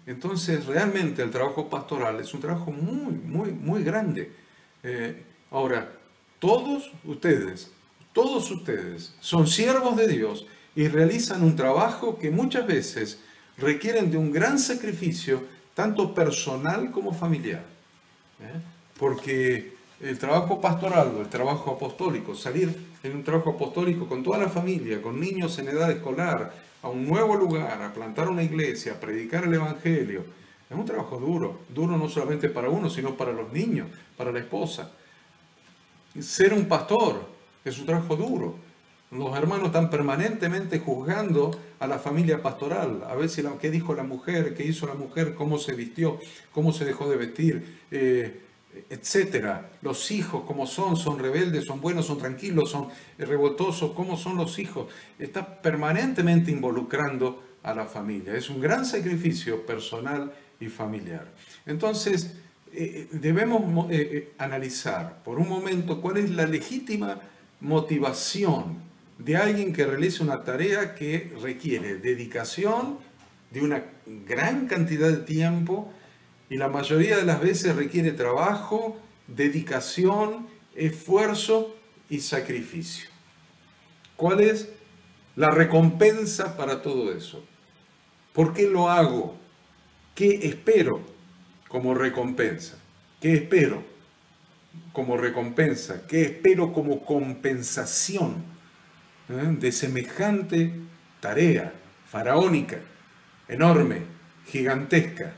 Entonces realmente el trabajo pastoral es un trabajo muy, muy, muy grande. Ahora, todos ustedes son siervos de Dios y realizan un trabajo que muchas veces requieren de un gran sacrificio, tanto personal como familiar. Porque el trabajo pastoral o el trabajo apostólico, salir en un trabajo apostólico con toda la familia, con niños en edad escolar, a un nuevo lugar, a plantar una iglesia, a predicar el Evangelio, es un trabajo duro, duro no solamente para uno, sino para los niños, para la esposa. Ser un pastor es un trabajo duro. Los hermanos están permanentemente juzgando a la familia pastoral, a ver si qué dijo la mujer, qué hizo la mujer, cómo se vistió, cómo se dejó de vestir, etcétera. Los hijos, cómo son rebeldes, son buenos, son tranquilos, son revoltosos, cómo son los hijos. Está permanentemente involucrando a la familia. Es un gran sacrificio personal y familiar. Entonces, debemos analizar por un momento cuál es la legítima motivación de alguien que realiza una tarea que requiere dedicación de una gran cantidad de tiempo y la mayoría de las veces requiere trabajo, dedicación, esfuerzo y sacrificio. ¿Cuál es la recompensa para todo eso? ¿Por qué lo hago? ¿Qué espero como recompensa? ¿Qué espero como recompensa? ¿Qué espero como compensación de semejante tarea faraónica, enorme, gigantesca?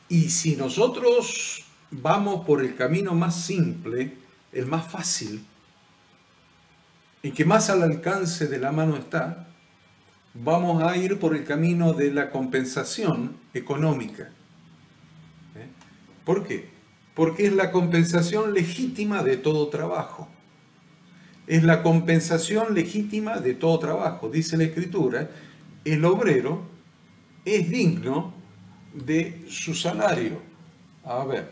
Y si nosotros vamos por el camino más simple, el más fácil, y que más al alcance de la mano está, vamos a ir por el camino de la compensación económica. ¿Por qué? Porque es la compensación legítima de todo trabajo. Es la compensación legítima de todo trabajo. Dice la Escritura, el obrero es digno de su salario. A ver,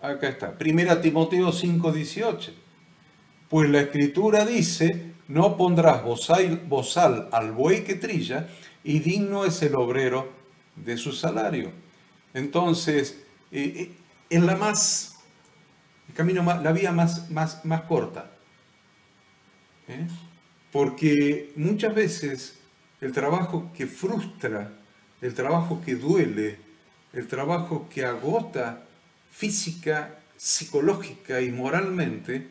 acá está, 1 Timoteo 5:18. Pues la Escritura dice, no pondrás bozal al buey que trilla, y digno es el obrero de su salario. Entonces, es la vía más corta. Porque muchas veces el trabajo que frustra, el trabajo que duele, el trabajo que agota física, psicológica y moralmente,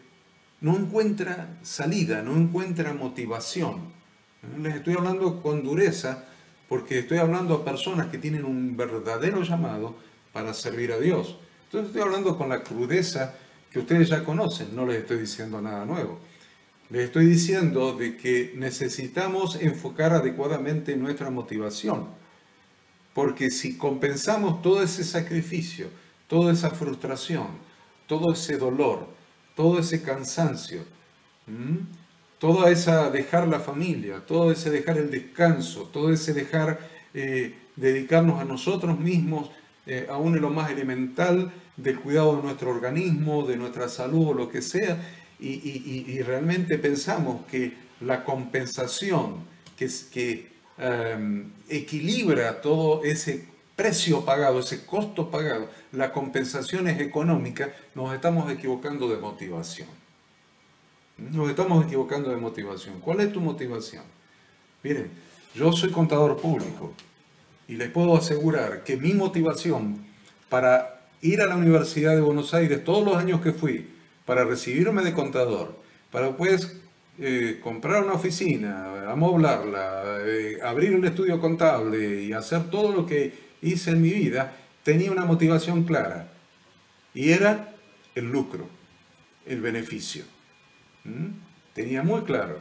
no encuentra salida, no encuentra motivación. Les estoy hablando con dureza porque estoy hablando a personas que tienen un verdadero llamado para servir a Dios. Entonces estoy hablando con la crudeza que ustedes ya conocen, no les estoy diciendo nada nuevo. Les estoy diciendo de que necesitamos enfocar adecuadamente nuestra motivación, porque si compensamos todo ese sacrificio, toda esa frustración, todo ese dolor, todo ese cansancio, toda esa dejar la familia, todo ese dejar el descanso, todo ese dejar dedicarnos a nosotros mismos, aún en lo más elemental del cuidado de nuestro organismo, de nuestra salud o lo que sea, y realmente pensamos que la compensación que equilibra todo ese precio pagado, ese costo pagado, la compensación es económica, nos estamos equivocando de motivación. Nos estamos equivocando de motivación. ¿Cuál es tu motivación? Miren, yo soy contador público y les puedo asegurar que mi motivación para ir a la Universidad de Buenos Aires todos los años que fui, para recibirme de contador, para después comprar una oficina, amoblarla, abrir el estudio contable y hacer todo lo que hice en mi vida, tenía una motivación clara y era el lucro, el beneficio. Tenía muy claro,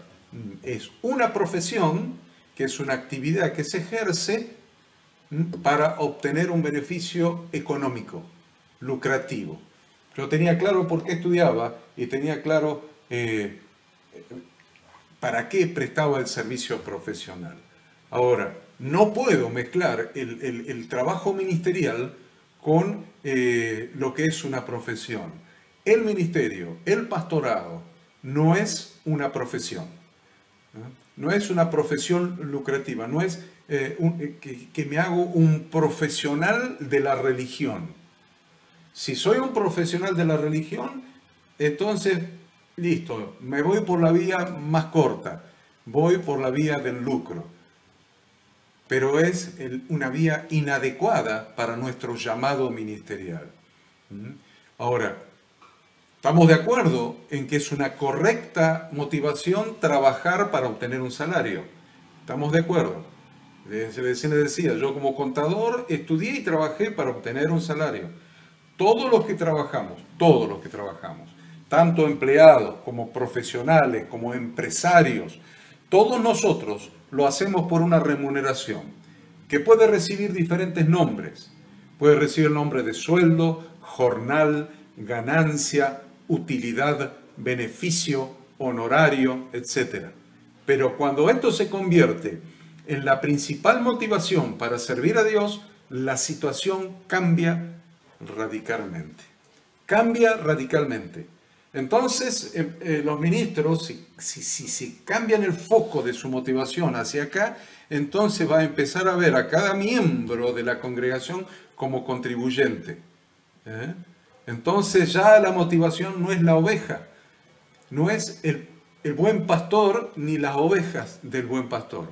es una profesión que es una actividad que se ejerce para obtener un beneficio económico, lucrativo. Yo tenía claro por qué estudiaba y tenía claro para qué prestaba el servicio profesional. Ahora, no puedo mezclar el trabajo ministerial con lo que es una profesión. El ministerio, el pastorado, no es una profesión. No es una profesión lucrativa, no es que me hago un profesional de la religión. Si soy un profesional de la religión, entonces, listo, me voy por la vía más corta, voy por la vía del lucro. pero es una vía inadecuada para nuestro llamado ministerial. Ahora, estamos de acuerdo en que es una correcta motivación trabajar para obtener un salario. Estamos de acuerdo. Se le decía, yo como contador estudié y trabajé para obtener un salario. Todos los que trabajamos, tanto empleados como profesionales, como empresarios, todos nosotros lo hacemos por una remuneración que puede recibir diferentes nombres. Puede recibir el nombre de sueldo, jornal, ganancia, utilidad, beneficio, honorario, etc. Pero cuando esto se convierte en la principal motivación para servir a Dios, la situación cambia radicalmente. Cambia radicalmente. Entonces, los ministros, si cambian el foco de su motivación hacia acá, entonces va a empezar a ver a cada miembro de la congregación como contribuyente. Entonces ya la motivación no es la oveja, no es el buen pastor ni las ovejas del buen pastor.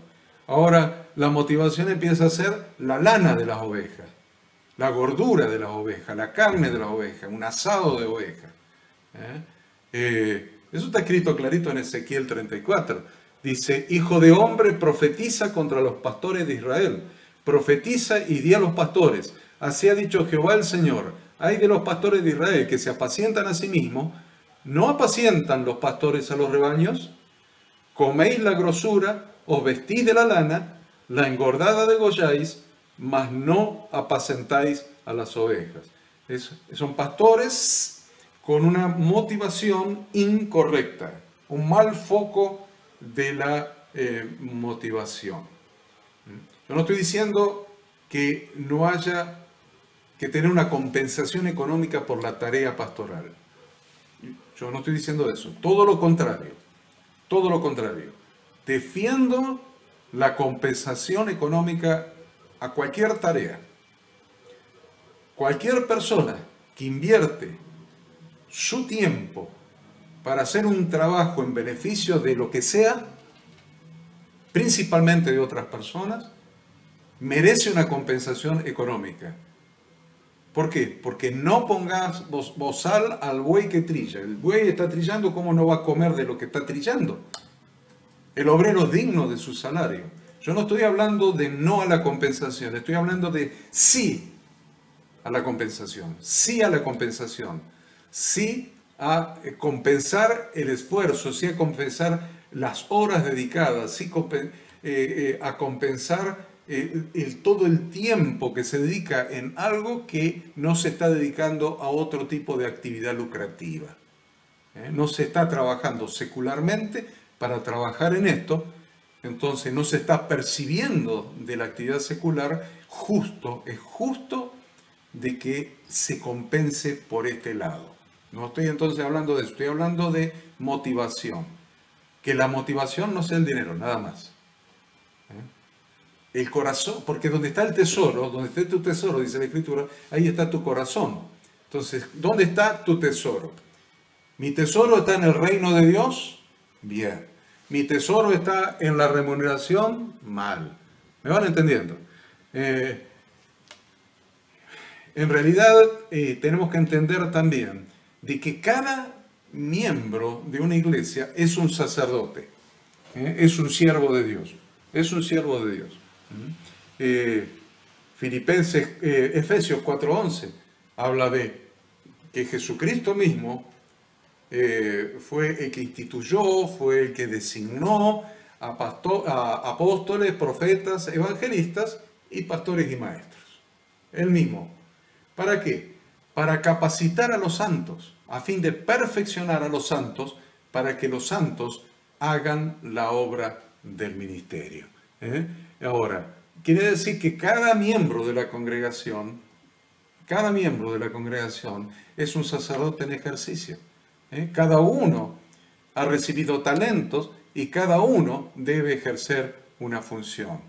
Ahora la motivación empieza a ser la lana de las ovejas, la gordura de las ovejas, la carne de las ovejas, un asado de ovejas. Eso está escrito clarito en Ezequiel 34. Dice, hijo de hombre, profetiza contra los pastores de Israel. Profetiza y di a los pastores. Así ha dicho Jehová el Señor. Hay de los pastores de Israel que se apacientan a sí mismos. ¿No apacientan los pastores a los rebaños? Coméis la grosura, os vestís de la lana, la engordada degolláis, mas no apacentáis a las ovejas. Son pastores con una motivación incorrecta, un mal foco de la motivación. Yo no estoy diciendo que no haya que tener una compensación económica por la tarea pastoral. Yo no estoy diciendo eso, todo lo contrario, todo lo contrario. Defiendo la compensación económica a cualquier tarea. Cualquier persona que invierte su tiempo para hacer un trabajo en beneficio de lo que sea, principalmente de otras personas, merece una compensación económica. ¿Por qué? Porque no pongas bozal al buey que trilla. El buey está trillando, ¿cómo no va a comer de lo que está trillando? El obrero es digno de su salario. Yo no estoy hablando de no a la compensación, estoy hablando de sí a la compensación, sí a la compensación, sí a compensar el esfuerzo, sí a compensar las horas dedicadas, sí a compensar todo el tiempo que se dedica en algo que no se está dedicando a otro tipo de actividad lucrativa. No se está trabajando secularmente para trabajar en esto, entonces no se está percibiendo de la actividad secular es justo de que se compense por este lado. No estoy entonces hablando de eso, estoy hablando de motivación. Que la motivación no sea el dinero, nada más. El corazón, porque donde está el tesoro, donde esté tu tesoro, dice la Escritura, ahí está tu corazón. Entonces, ¿dónde está tu tesoro? ¿Mi tesoro está en el reino de Dios? Bien. ¿Mi tesoro está en la remuneración? Mal. ¿Me van entendiendo? En realidad, tenemos que entender también de que cada miembro de una iglesia es un sacerdote, es un siervo de Dios, es un siervo de Dios. Efesios 4:11 habla de que Jesucristo mismo fue el que instituyó, fue el que designó a apóstoles, profetas, evangelistas y pastores y maestros. Él mismo. ¿Para qué? Para capacitar a los santos, a fin de perfeccionar a los santos, para que los santos hagan la obra del ministerio. Ahora, quiere decir que cada miembro de la congregación es un sacerdote en ejercicio. Cada uno ha recibido talentos y cada uno debe ejercer una función.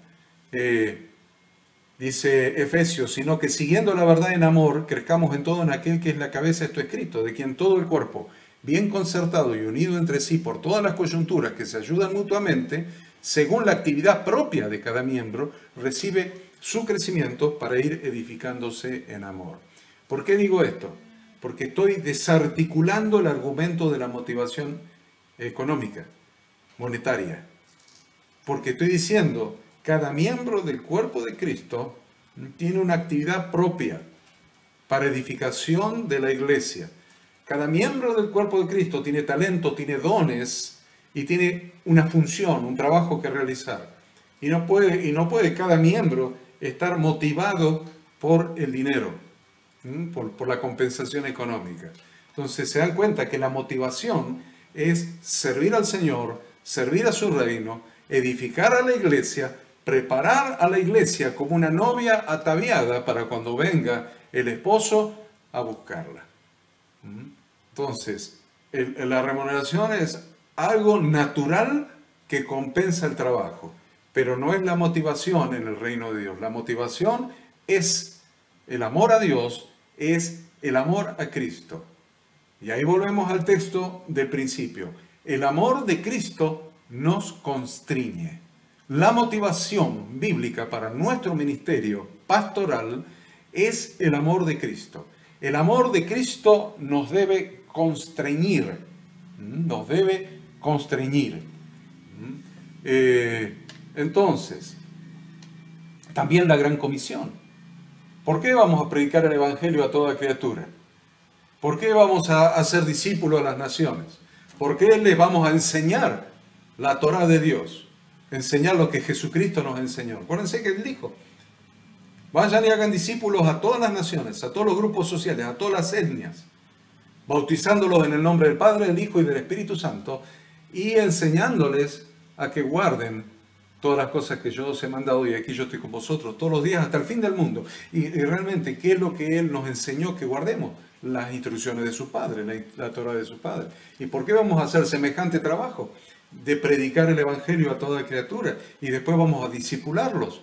Dice Efesios, sino que siguiendo la verdad en amor, crezcamos en todo en aquel que es la cabeza, esto escrito, de quien todo el cuerpo, bien concertado y unido entre sí por todas las coyunturas que se ayudan mutuamente, según la actividad propia de cada miembro, recibe su crecimiento para ir edificándose en amor. ¿Por qué digo esto? Porque estoy desarticulando el argumento de la motivación económica, monetaria. Porque estoy diciendo, cada miembro del cuerpo de Cristo tiene una actividad propia para edificación de la iglesia. Cada miembro del cuerpo de Cristo tiene talento, tiene dones y tiene una función, un trabajo que realizar. Y no puede cada miembro estar motivado por el dinero, por la compensación económica. Entonces se dan cuenta que la motivación es servir al Señor, servir a su reino, edificar a la iglesia, preparar a la iglesia como una novia ataviada para cuando venga el esposo a buscarla. Entonces, la remuneración es algo natural que compensa el trabajo, pero no es la motivación en el reino de Dios. La motivación es el amor a Dios, es el amor a Cristo. Y ahí volvemos al texto del principio. El amor de Cristo nos constriñe. La motivación bíblica para nuestro ministerio pastoral es el amor de Cristo. El amor de Cristo nos debe constreñir. Nos debe constreñir. Entonces, también la gran comisión. ¿Por qué vamos a predicar el Evangelio a toda criatura? ¿Por qué vamos a hacer discípulos a las naciones? ¿Por qué les vamos a enseñar la Torá de Dios? Enseñar lo que Jesucristo nos enseñó. Acuérdense que Él dijo, vayan y hagan discípulos a todas las naciones, a todos los grupos sociales, a todas las etnias, bautizándolos en el nombre del Padre, del Hijo y del Espíritu Santo, y enseñándoles a que guarden todas las cosas que yo os he mandado, y aquí yo estoy con vosotros todos los días hasta el fin del mundo. Y realmente, ¿qué es lo que Él nos enseñó que guardemos? Las instrucciones de su Padre, la Torá de su Padre. ¿Y por qué vamos a hacer semejante trabajo? De predicar el Evangelio a toda criatura, y después vamos a discipularlos.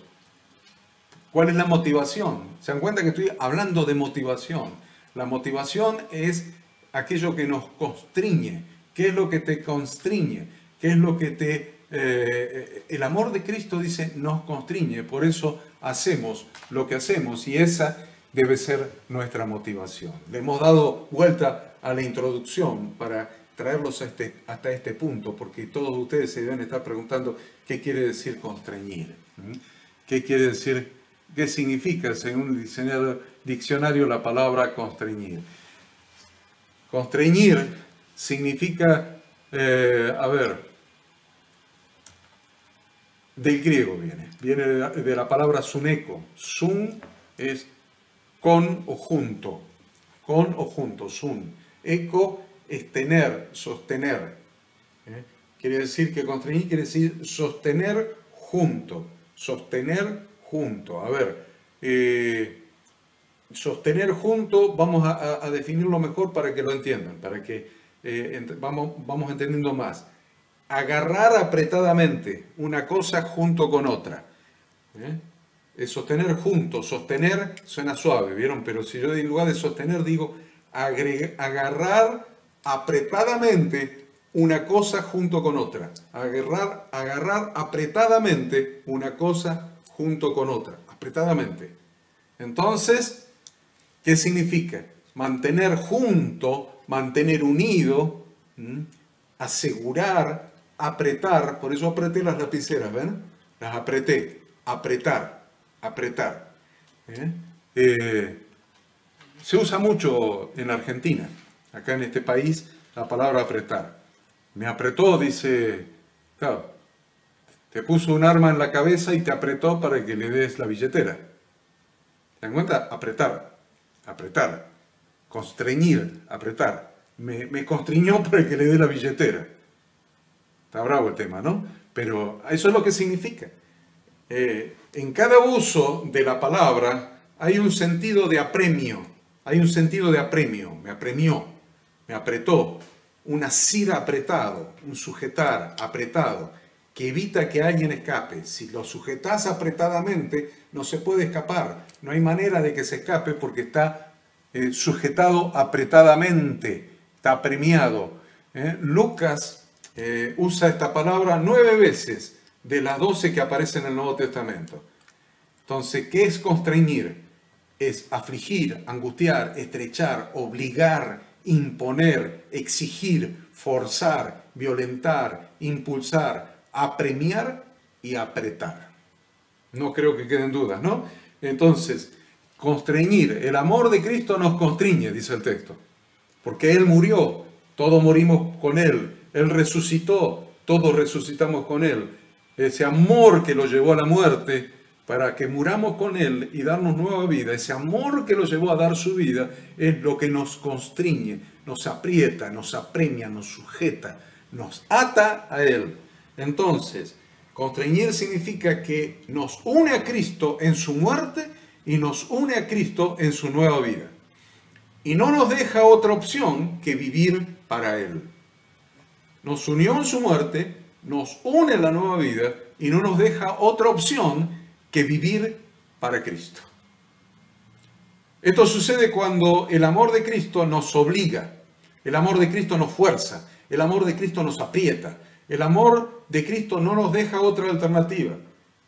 ¿Cuál es la motivación? ¿Se dan cuenta que estoy hablando de motivación? La motivación es aquello que nos constriñe. ¿Qué es lo que te constriñe? ¿Qué es lo que te... el amor de Cristo, dice, nos constriñe. Por eso hacemos lo que hacemos, y esa debe ser nuestra motivación. Le hemos dado vuelta a la introducción para traerlos hasta este punto, porque todos ustedes se deben estar preguntando qué quiere decir constreñir. ¿Qué quiere decir? ¿Qué significa, según el diccionario, la palabra constreñir? Constreñir significa, del griego viene de la palabra suneko. Sun es con o junto, sun. Eco es tener, sostener. Quiere decir que constreñir quiere decir sostener junto, A ver, sostener junto, vamos a definirlo mejor para que lo entiendan, para que vamos entendiendo más. Agarrar apretadamente una cosa junto con otra. Es sostener junto. Sostener suena suave, ¿vieron? Pero si yo en lugar de sostener digo agarrar apretadamente una cosa junto con otra. Agarrar apretadamente una cosa junto con otra. Apretadamente. Entonces, ¿qué significa? Mantener junto, mantener unido, asegurar, apretar. Por eso apreté las lapiceras, ¿ven? Las apreté. Apretar. Se usa mucho en Argentina. Acá en este país, la palabra apretar. Me apretó, dice, claro, te puso un arma en la cabeza y te apretó para que le des la billetera. ¿Te dan cuenta? Apretar. Constreñir, apretar. Me constriñó para que le dé la billetera. Está bravo el tema, ¿no? Pero eso es lo que significa. En cada uso de la palabra hay un sentido de apremio. Me apremió, me apretó. Un asir apretado, un sujetar apretado, que evita que alguien escape. Si lo sujetas apretadamente, no se puede escapar. No hay manera de que se escape porque está sujetado apretadamente, está apremiado. Lucas usa esta palabra 9 veces de las 12 que aparecen en el Nuevo Testamento. Entonces, ¿qué es constreñir? Es afligir, angustiar, estrechar, obligar, imponer, exigir, forzar, violentar, impulsar, apremiar y apretar. No creo que queden dudas, ¿no? Entonces, constreñir, el amor de Cristo nos constriñe, dice el texto, porque Él murió, todos morimos con Él, Él resucitó, todos resucitamos con Él. Ese amor que lo llevó a la muerte, para que muramos con Él y darnos nueva vida, ese amor que lo llevó a dar su vida, es lo que nos constriñe, nos aprieta, nos apremia, nos sujeta, nos ata a Él. Entonces, constreñir significa que nos une a Cristo en su muerte y nos une a Cristo en su nueva vida. Y no nos deja otra opción que vivir para Él. Nos unió en su muerte, nos une en la nueva vida y no nos deja otra opción que vivir para Cristo. Esto sucede cuando el amor de Cristo nos obliga, el amor de Cristo nos fuerza, el amor de Cristo nos aprieta, el amor de Cristo no nos deja otra alternativa.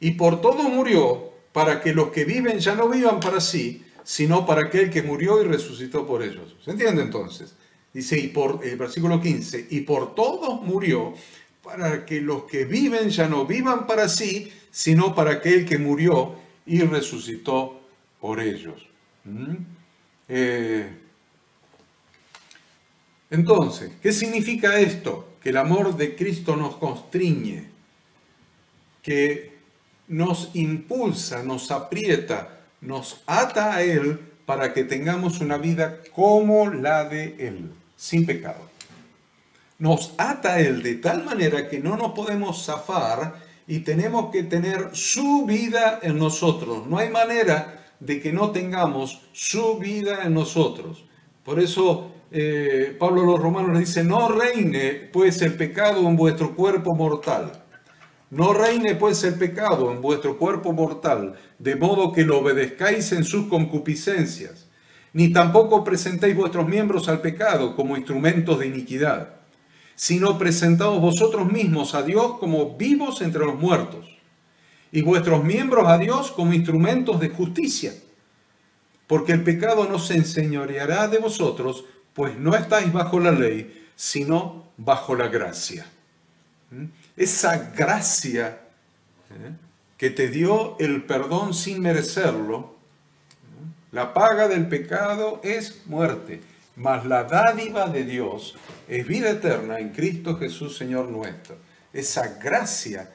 Y por todo murió para que los que viven ya no vivan para sí, sino para aquel que murió y resucitó por ellos. ¿Se entiende entonces? Dice, y por el versículo 15, y por todos murió para que los que viven ya no vivan para sí, sino para aquel que murió y resucitó por ellos. Entonces, ¿qué significa esto? Que el amor de Cristo nos constriñe, que nos impulsa, nos aprieta, nos ata a Él para que tengamos una vida como la de Él, sin pecado. Nos ata a Él de tal manera que no nos podemos zafar y tenemos que tener su vida en nosotros. No hay manera de que no tengamos su vida en nosotros. Por eso Pablo a los romanos le dice, no reine pues el pecado en vuestro cuerpo mortal. No reine pues el pecado en vuestro cuerpo mortal, de modo que lo obedezcáis en sus concupiscencias, ni tampoco presentéis vuestros miembros al pecado como instrumentos de iniquidad, sino presentaos vosotros mismos a Dios como vivos entre los muertos, y vuestros miembros a Dios como instrumentos de justicia, porque el pecado no se enseñoreará de vosotros, pues no estáis bajo la ley, sino bajo la gracia. Esa gracia que te dio el perdón sin merecerlo, la paga del pecado es muerte, mas la dádiva de Dios es vida eterna en Cristo Jesús, Señor nuestro. Esa gracia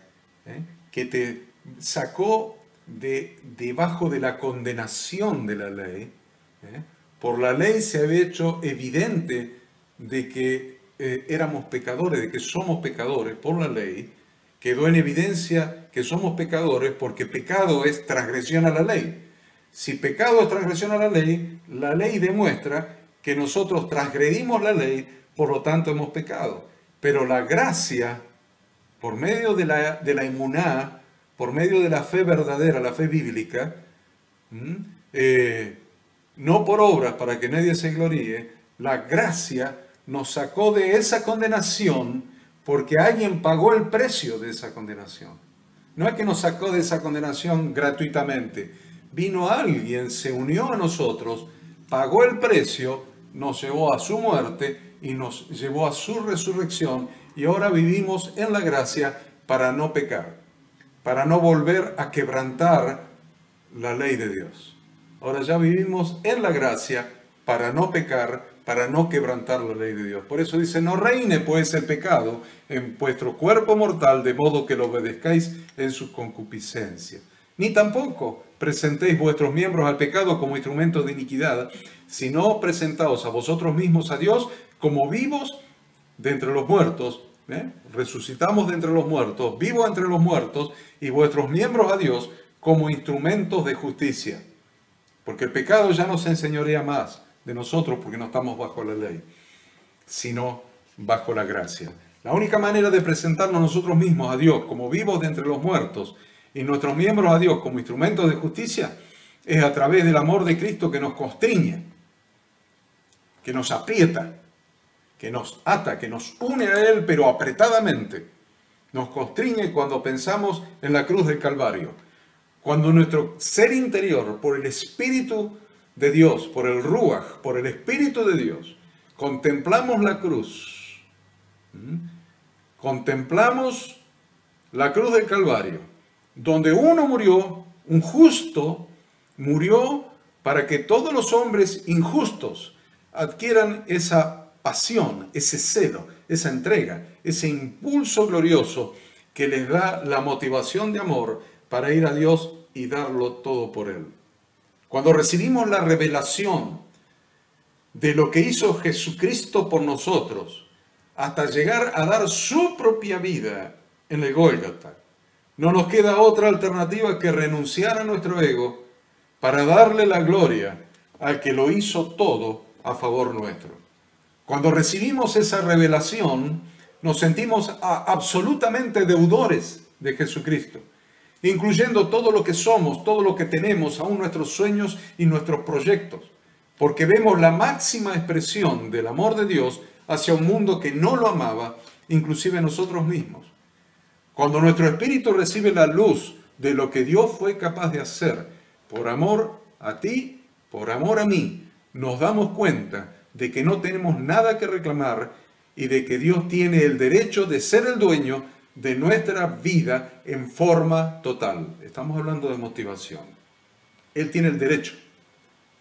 que te sacó debajo de la condenación de la ley. Por la ley se había hecho evidente de que éramos pecadores, de que somos pecadores por la ley. Quedó en evidencia que somos pecadores porque pecado es transgresión a la ley. Si pecado es transgresión a la ley demuestra que nosotros transgredimos la ley, por lo tanto hemos pecado. Pero la gracia, por medio de la emuná, por medio de la fe verdadera, la fe bíblica, no por obras para que nadie se gloríe, la gracia nos sacó de esa condenación porque alguien pagó el precio de esa condenación. No es que nos sacó de esa condenación gratuitamente. Vino alguien, se unió a nosotros, pagó el precio, nos llevó a su muerte y nos llevó a su resurrección y ahora vivimos en la gracia para no pecar, para no volver a quebrantar la ley de Dios. Ahora ya vivimos en la gracia para no pecar, para no quebrantar la ley de Dios. Por eso dice, no reine pues el pecado en vuestro cuerpo mortal, de modo que lo obedezcáis en sus concupiscencias. Ni tampoco presentéis vuestros miembros al pecado como instrumentos de iniquidad, sino presentaos a vosotros mismos a Dios como vivos de entre los muertos. Resucitamos de entre los muertos, vivos entre los muertos, y vuestros miembros a Dios como instrumentos de justicia. Porque el pecado ya no se enseñorea más de nosotros porque no estamos bajo la ley, sino bajo la gracia. La única manera de presentarnos nosotros mismos a Dios como vivos de entre los muertos y nuestros miembros a Dios como instrumentos de justicia es a través del amor de Cristo que nos constriñe, que nos aprieta, que nos ata, que nos une a Él, pero apretadamente. nos constriñe cuando pensamos en la cruz del Calvario. Cuando nuestro ser interior, por el Espíritu de Dios, por el Ruach, por el Espíritu de Dios, contemplamos la cruz. Contemplamos la cruz del Calvario, donde uno murió, un justo murió para que todos los hombres injustos adquieran esa pasión, ese celo, esa entrega, ese impulso glorioso que les da la motivación de amor para ir a Dios y darlo todo por Él. Cuando recibimos la revelación de lo que hizo Jesucristo por nosotros, hasta llegar a dar su propia vida en el Gólgota, no nos queda otra alternativa que renunciar a nuestro ego para darle la gloria al que lo hizo todo a favor nuestro. Cuando recibimos esa revelación, nos sentimos absolutamente deudores de Jesucristo, incluyendo todo lo que somos, todo lo que tenemos, aún nuestros sueños y nuestros proyectos, porque vemos la máxima expresión del amor de Dios hacia un mundo que no lo amaba, inclusive nosotros mismos. Cuando nuestro espíritu recibe la luz de lo que Dios fue capaz de hacer por amor a ti, por amor a mí, nos damos cuenta de que no tenemos nada que reclamar y de que Dios tiene el derecho de ser el dueño de nuestra vida en forma total. Estamos hablando de motivación. Él tiene el derecho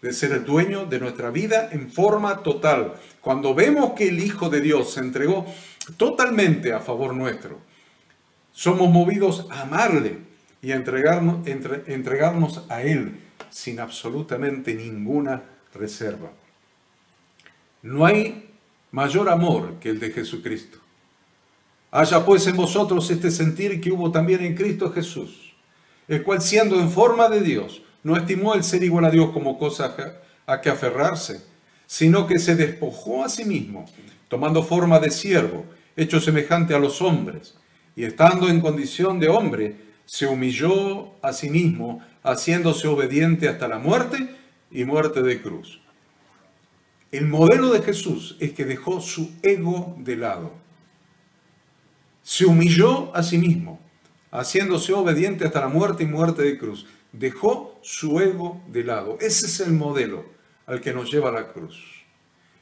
de ser el dueño de nuestra vida en forma total. Cuando vemos que el Hijo de Dios se entregó totalmente a favor nuestro, somos movidos a amarle y a entregarnos a Él sin absolutamente ninguna reserva. No hay mayor amor que el de Jesucristo. Haya pues en vosotros este sentir que hubo también en Cristo Jesús, el cual siendo en forma de Dios, no estimó el ser igual a Dios como cosa a que aferrarse, sino que se despojó a sí mismo, tomando forma de siervo, hecho semejante a los hombres, y estando en condición de hombre, se humilló a sí mismo, haciéndose obediente hasta la muerte y muerte de cruz. El modelo de Jesús es que dejó su ego de lado. Se humilló a sí mismo, haciéndose obediente hasta la muerte y muerte de cruz. Dejó su ego de lado. Ese es el modelo al que nos lleva a la cruz.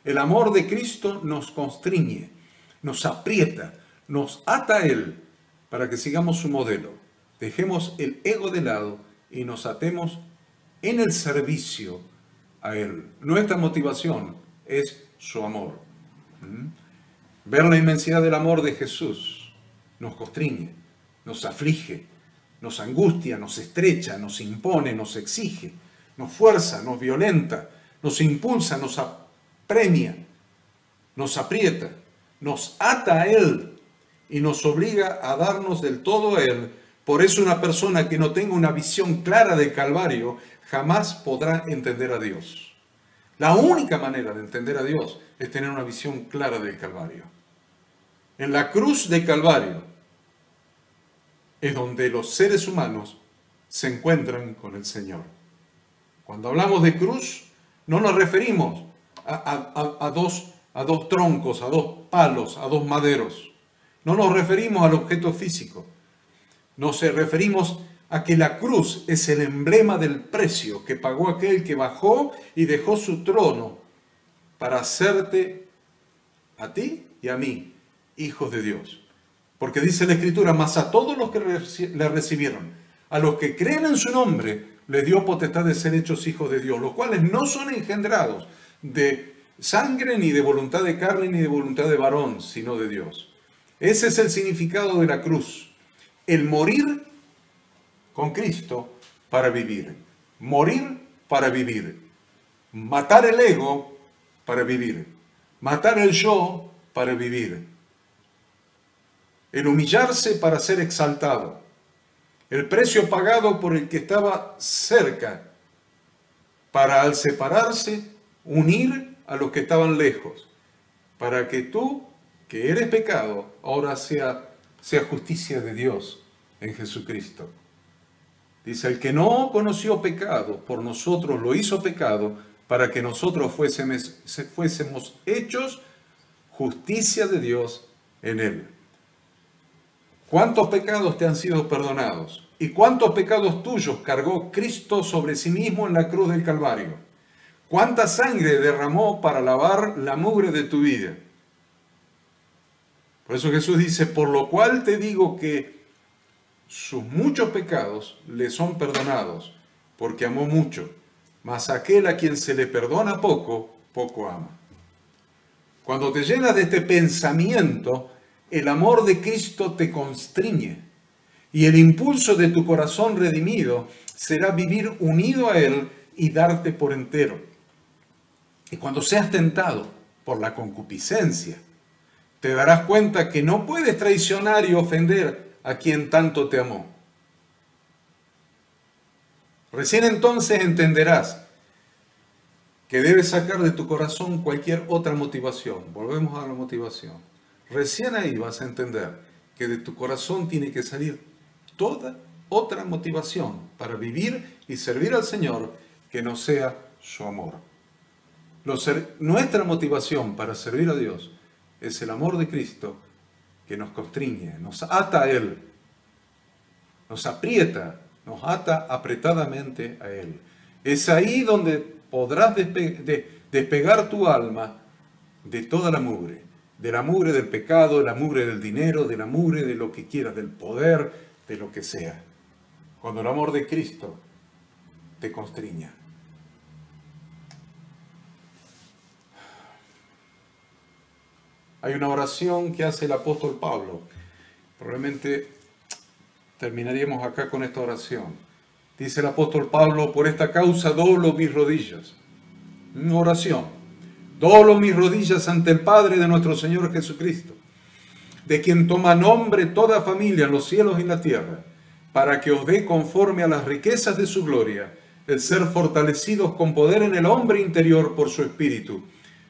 El amor de Cristo nos constriñe, nos aprieta, nos ata a Él para que sigamos su modelo. Dejemos el ego de lado y nos atemos en el servicio a Él. Nuestra motivación es su amor. Ver la inmensidad del amor de Jesús nos constriñe, nos aflige, nos angustia, nos estrecha, nos impone, nos exige, nos fuerza, nos violenta, nos impulsa, nos apremia, nos aprieta, nos ata a Él y nos obliga a darnos del todo a Él. Por eso una persona que no tenga una visión clara del Calvario jamás podrá entender a Dios. La única manera de entender a Dios es tener una visión clara del Calvario. En la cruz del Calvario es donde los seres humanos se encuentran con el Señor. Cuando hablamos de cruz, no nos referimos a dos troncos, a dos palos, a dos maderos. No nos referimos al objeto físico. Nos referimos a que la cruz es el emblema del precio que pagó aquel que bajó y dejó su trono para hacerte a ti y a mí hijos de Dios. Porque dice la Escritura, mas a todos los que le recibieron, a los que creen en su nombre, les dio potestad de ser hechos hijos de Dios, los cuales no son engendrados de sangre, ni de voluntad de carne, ni de voluntad de varón, sino de Dios. Ese es el significado de la cruz. El morir con Cristo para vivir. Morir para vivir. Matar el ego para vivir. Matar el yo para vivir. El humillarse para ser exaltado. El precio pagado por el que estaba cerca para al separarse unir a los que estaban lejos. Para que tú, que eres pecado, ahora sea justicia de Dios en Jesucristo. Dice, el que no conoció pecado, por nosotros lo hizo pecado, para que nosotros fuésemos hechos justicia de Dios en él. ¿Cuántos pecados te han sido perdonados? ¿Y cuántos pecados tuyos cargó Cristo sobre sí mismo en la cruz del Calvario? ¿Cuánta sangre derramó para lavar la mugre de tu vida? Por eso Jesús dice, por lo cual te digo que sus muchos pecados le son perdonados, porque amó mucho, mas aquel a quien se le perdona poco, poco ama. Cuando te llenas de este pensamiento, el amor de Cristo te constriñe, y el impulso de tu corazón redimido será vivir unido a Él y darte por entero. Y cuando seas tentado por la concupiscencia, te darás cuenta que no puedes traicionar y ofender a quien tanto te amó. Recién entonces entenderás que debes sacar de tu corazón cualquier otra motivación. Volvemos a la motivación. Recién ahí vas a entender que de tu corazón tiene que salir toda otra motivación para vivir y servir al Señor que no sea su amor. Nuestra motivación para servir a Dios es el amor de Cristo que nos constriñe, nos ata a Él, nos aprieta, nos ata apretadamente a Él. Es ahí donde podrás despegar tu alma de toda la mugre del pecado, de la mugre del dinero, de la mugre de lo que quieras, del poder, de lo que sea. Cuando el amor de Cristo te constriña. Hay una oración que hace el apóstol Pablo. Probablemente terminaríamos acá con esta oración. Dice el apóstol Pablo, por esta causa doblo mis rodillas. Una oración. Doblo mis rodillas ante el Padre de nuestro Señor Jesucristo, de quien toma nombre toda familia en los cielos y la tierra, para que os dé conforme a las riquezas de su gloria, el ser fortalecidos con poder en el hombre interior por su Espíritu,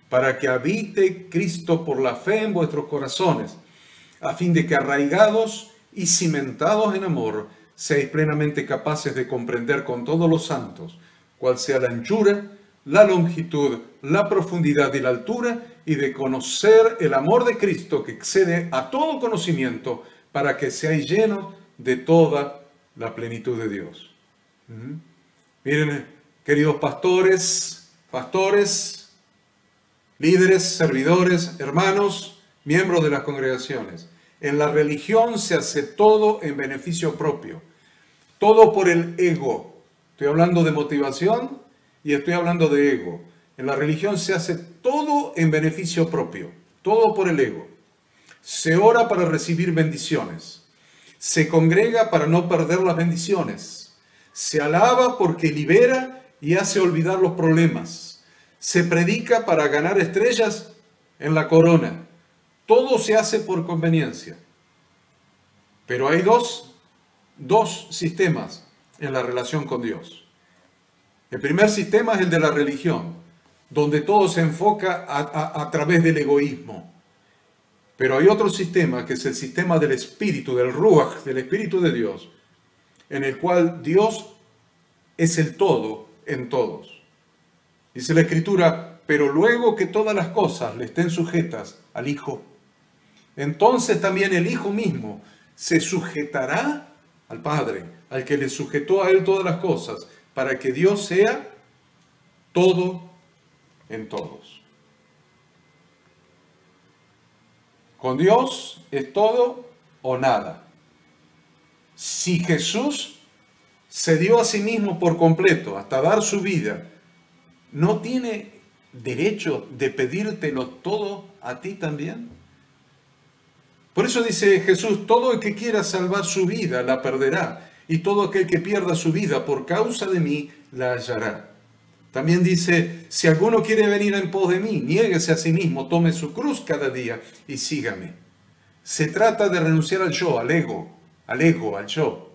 para que habite Cristo por la fe en vuestros corazones, a fin de que arraigados y cimentados en amor, seáis plenamente capaces de comprender con todos los santos cuál sea la anchura, la longitud, la profundidad y la altura, y de conocer el amor de Cristo que excede a todo conocimiento, para que seáis llenos de toda la plenitud de Dios. Miren, queridos pastores, líderes, servidores, hermanos, miembros de las congregaciones. En la religión se hace todo en beneficio propio. Todo por el ego. Estoy hablando de motivación y estoy hablando de ego. En la religión se hace todo en beneficio propio. Todo por el ego. Se ora para recibir bendiciones. Se congrega para no perder las bendiciones. Se alaba porque libera y hace olvidar los problemas. Se predica para ganar estrellas en la corona. Todo se hace por conveniencia. Pero hay dos sistemas en la relación con Dios. El primer sistema es el de la religión, donde todo se enfoca a través del egoísmo. Pero hay otro sistema que es el sistema del Espíritu, del Ruach, del Espíritu de Dios, en el cual Dios es el todo en todos. Dice la Escritura, pero luego que todas las cosas le estén sujetas al Hijo, entonces también el Hijo mismo se sujetará al Padre, al que le sujetó a Él todas las cosas, para que Dios sea todo en todos. Con Dios es todo o nada. Si Jesús se dio a sí mismo por completo hasta dar su vida, ¿no tiene derecho de pedírtelo todo a ti también? Por eso dice Jesús, todo el que quiera salvar su vida la perderá, y todo aquel que pierda su vida por causa de mí la hallará. También dice, si alguno quiere venir en pos de mí, niéguese a sí mismo, tome su cruz cada día y sígame. Se trata de renunciar al yo, al yo.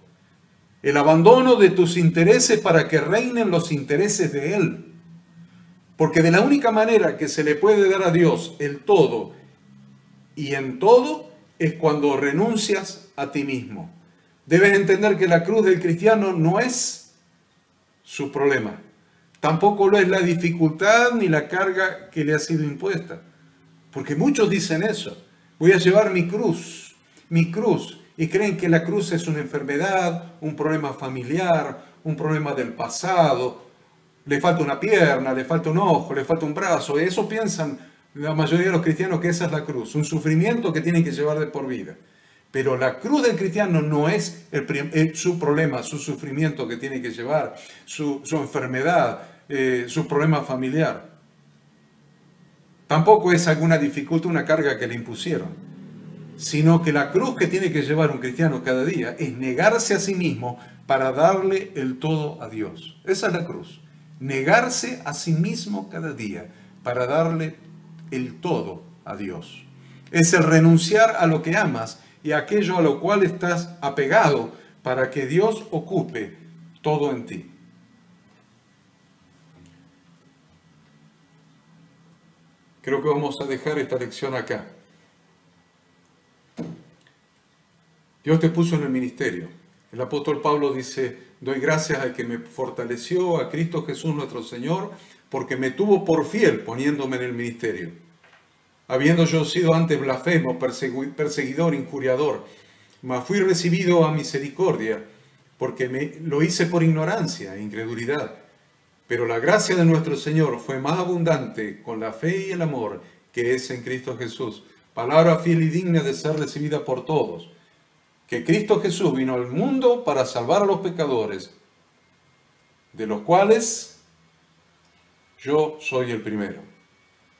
El abandono de tus intereses para que reinen los intereses de Él. Porque de la única manera que se le puede dar a Dios el todo y en todo es cuando renuncias a ti mismo. Debes entender que la cruz del cristiano no es su problema. Tampoco lo es la dificultad ni la carga que le ha sido impuesta. Porque muchos dicen eso. Voy a llevar mi cruz. y creen que la cruz es una enfermedad, un problema familiar, un problema del pasado, le falta una pierna, le falta un ojo, le falta un brazo. Eso piensan la mayoría de los cristianos, que esa es la cruz, un sufrimiento que tienen que llevar de por vida. Pero la cruz del cristiano no es su problema, su sufrimiento que tiene que llevar, su enfermedad, su problema familiar. Tampoco es alguna dificultad, una carga que le impusieron, sino que la cruz que tiene que llevar un cristiano cada día es negarse a sí mismo para darle el todo a Dios. Esa es la cruz. Negarse a sí mismo cada día para darle el todo a Dios. Es el renunciar a lo que amas y a aquello a lo cual estás apegado para que Dios ocupe todo en ti. Creo que vamos a dejar esta lección acá. Dios te puso en el ministerio. El apóstol Pablo dice, doy gracias al que me fortaleció, a Cristo Jesús nuestro Señor, porque me tuvo por fiel poniéndome en el ministerio. Habiendo yo sido antes blasfemo, perseguidor, injuriador, mas fui recibido a misericordia, porque lo hice por ignorancia e incredulidad. Pero la gracia de nuestro Señor fue más abundante con la fe y el amor que es en Cristo Jesús. Palabra fiel y digna de ser recibida por todos. Que Cristo Jesús vino al mundo para salvar a los pecadores, de los cuales yo soy el primero.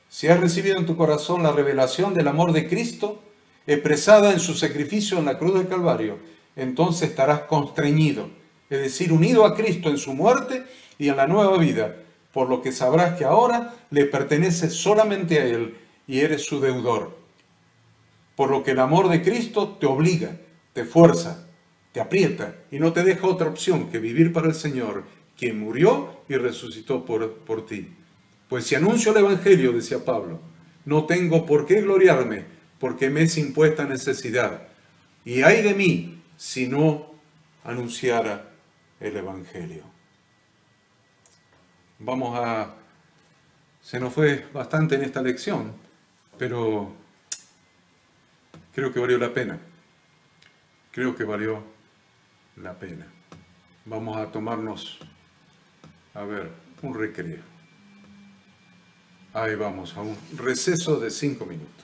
Si has recibido en tu corazón la revelación del amor de Cristo, expresada en su sacrificio en la cruz del Calvario, entonces estarás constreñido, es decir, unido a Cristo en su muerte y en la nueva vida, por lo que sabrás que ahora le perteneces solamente a Él y eres su deudor. Por lo que el amor de Cristo te obliga, te fuerza, te aprieta y no te deja otra opción que vivir para el Señor, quien murió y resucitó por ti. Pues si anuncio el Evangelio, decía Pablo, no tengo por qué gloriarme, porque me es impuesta necesidad. Y ay de mí si no anunciara el Evangelio. Se nos fue bastante en esta lección, pero creo que valió la pena. Creo que valió la pena. Vamos a tomarnos, un recreo. Ahí vamos, a un receso de 5 minutos.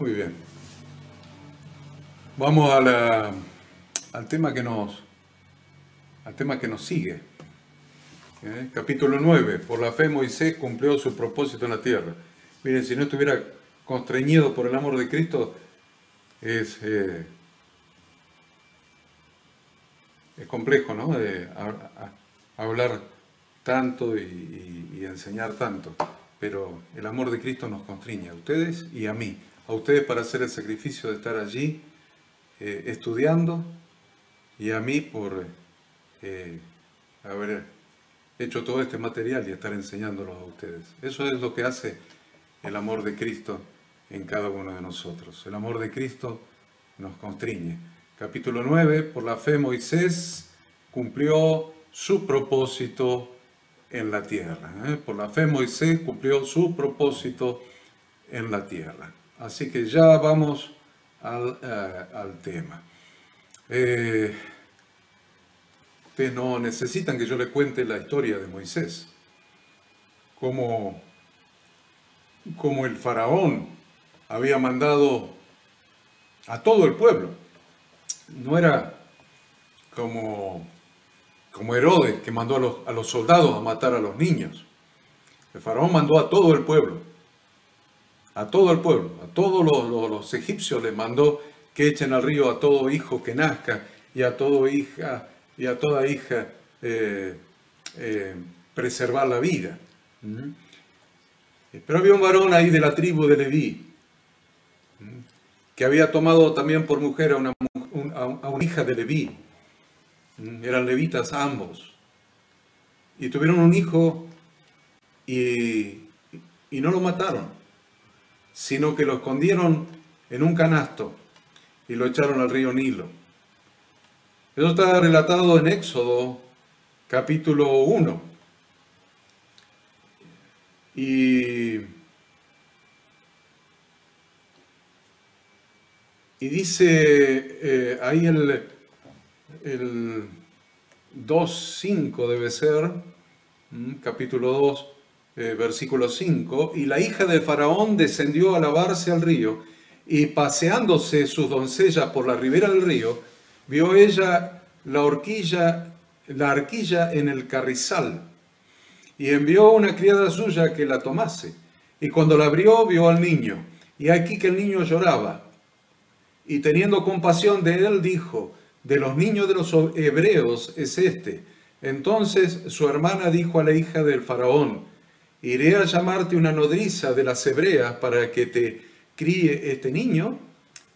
Muy bien. Vamos al tema que nos sigue. Capítulo 9. Por la fe Moisés cumplió su propósito en la tierra. Miren, si no estuviera constreñido por el amor de Cristo, es complejo, ¿no? Hablar tanto y enseñar tanto. Pero el amor de Cristo nos constriñe a ustedes y a mí. A ustedes para hacer el sacrificio de estar allí estudiando, y a mí por haber hecho todo este material y estar enseñándolo a ustedes. Eso es lo que hace el amor de Cristo en cada uno de nosotros. El amor de Cristo nos constriñe. Capítulo 9, por la fe Moisés cumplió su propósito en la tierra. Por la fe Moisés cumplió su propósito en la tierra. Así que ya vamos al tema. Ustedes no necesitan que yo les cuente la historia de Moisés. Como el faraón había mandado a todo el pueblo. No era como Herodes, que mandó a los soldados a matar a los niños. El faraón mandó a todo el pueblo. A todo el pueblo. A todos los egipcios les mandó que echen al río a todo hijo que nazca y a toda hija preservar la vida. Pero había un varón ahí de la tribu de Leví que había tomado también por mujer a una hija de Leví. Eran levitas ambos. Y tuvieron un hijo y no lo mataron, sino que lo escondieron en un canasto y lo echaron al río Nilo. Eso está relatado en Éxodo, capítulo 1. Y dice ahí el 2:5 debe ser, capítulo 2, versículo 5, y la hija de Faraón descendió a lavarse al río, y paseándose sus doncellas por la ribera del río, vio ella la arquilla en el carrizal, y envió una criada suya que la tomase, y cuando la abrió vio al niño, y aquí que el niño lloraba, y teniendo compasión de él dijo: de los niños de los hebreos es este. Entonces su hermana dijo a la hija del faraón: iré a llamarte una nodriza de las hebreas para que te críe este niño.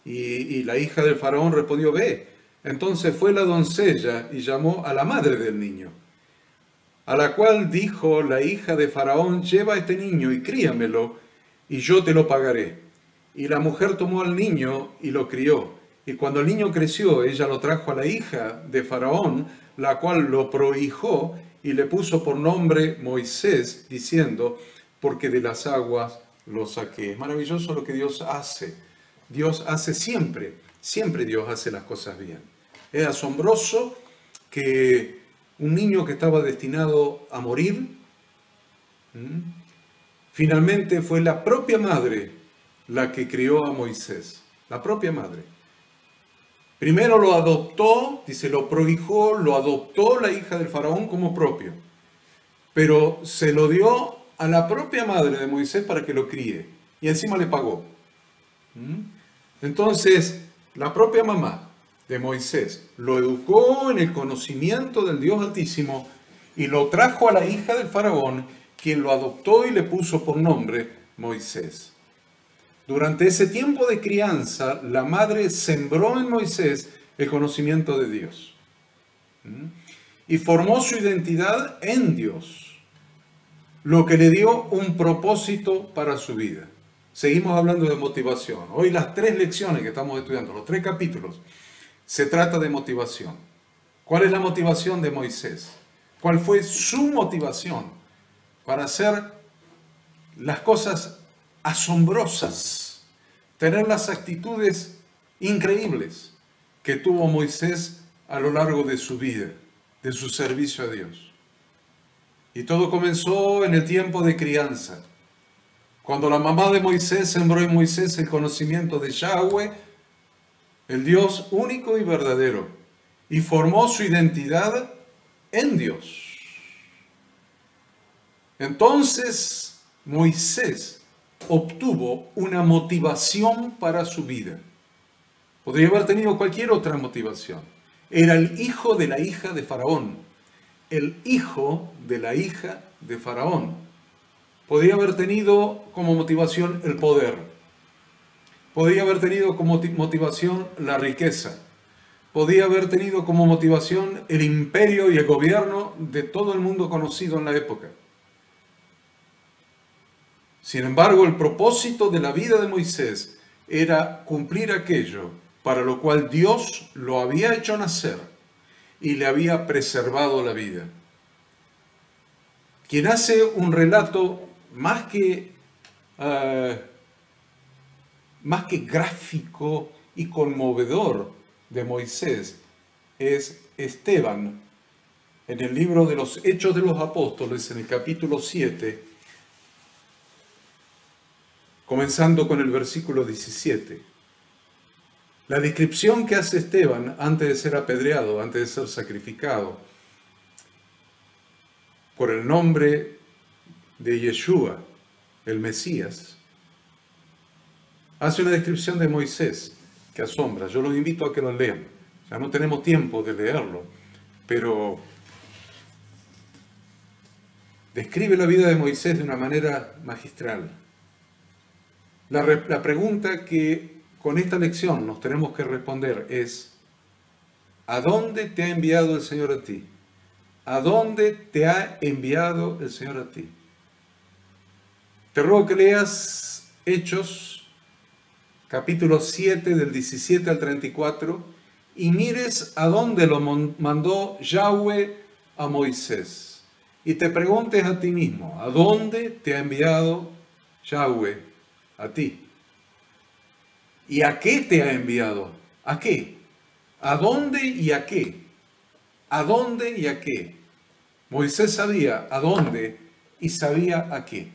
Y la hija del faraón respondió: ve. Entonces fue la doncella y llamó a la madre del niño, a la cual dijo la hija de faraón: lleva a este niño y críamelo, y yo te lo pagaré. Y la mujer tomó al niño y lo crió. Y cuando el niño creció, ella lo trajo a la hija de Faraón, la cual lo prohijó y le puso por nombre Moisés, diciendo: porque de las aguas lo saqué. Es maravilloso lo que Dios hace. Dios hace siempre Dios hace las cosas bien. Es asombroso que un niño que estaba destinado a morir, finalmente fue la propia madre la que crió a Moisés. La propia madre. Primero lo adoptó, dice, lo prohijó, lo adoptó la hija del faraón como propio. Pero se lo dio a la propia madre de Moisés para que lo críe. Y encima le pagó. Entonces, la propia mamá de Moisés lo educó en el conocimiento del Dios Altísimo y lo trajo a la hija del faraón, quien lo adoptó y le puso por nombre Moisés. Durante ese tiempo de crianza, la madre sembró en Moisés el conocimiento de Dios. Y formó su identidad en Dios, lo que le dio un propósito para su vida. Seguimos hablando de motivación. Hoy las 3 lecciones que estamos estudiando, los 3 capítulos, se trata de motivación. ¿Cuál es la motivación de Moisés? ¿Cuál fue su motivación para hacer las cosas asombrosas, tener las actitudes increíbles que tuvo Moisés a lo largo de su vida, de su servicio a Dios? Y todo comenzó en el tiempo de crianza. Cuando la mamá de Moisés sembró en Moisés el conocimiento de Yahweh, el Dios único y verdadero, y formó su identidad en Dios. Entonces Moisés obtuvo una motivación para su vida. Podría haber tenido cualquier otra motivación. Era el hijo de la hija de Faraón. El hijo de la hija de Faraón. Podría haber tenido como motivación el poder. Podría haber tenido como motivación la riqueza. Podía haber tenido como motivación el imperio y el gobierno de todo el mundo conocido en la época. Sin embargo, el propósito de la vida de Moisés era cumplir aquello para lo cual Dios lo había hecho nacer y le había preservado la vida. Quien hace un relato más que gráfico y conmovedor de Moisés es Esteban, en el libro de los Hechos de los Apóstoles, en el capítulo 7, comenzando con el versículo 17. La descripción que hace Esteban antes de ser apedreado, antes de ser sacrificado, por el nombre de Yeshua, el Mesías, hace una descripción de Moisés que asombra. Yo los invito a que lo lean. Ya no tenemos tiempo de leerlo, pero describe la vida de Moisés de una manera magistral. La pregunta que con esta lección nos tenemos que responder es: ¿a dónde te ha enviado el Señor a ti? ¿A dónde te ha enviado el Señor a ti? Te ruego que leas Hechos, capítulo 7, del 17 al 34, y mires a dónde lo mandó Yahweh a Moisés. Y te preguntes a ti mismo: ¿a dónde te ha enviado Yahweh a ti? ¿Y a qué te ha enviado? ¿A qué? ¿A dónde y a qué? ¿A dónde y a qué? Moisés sabía a dónde y sabía a qué.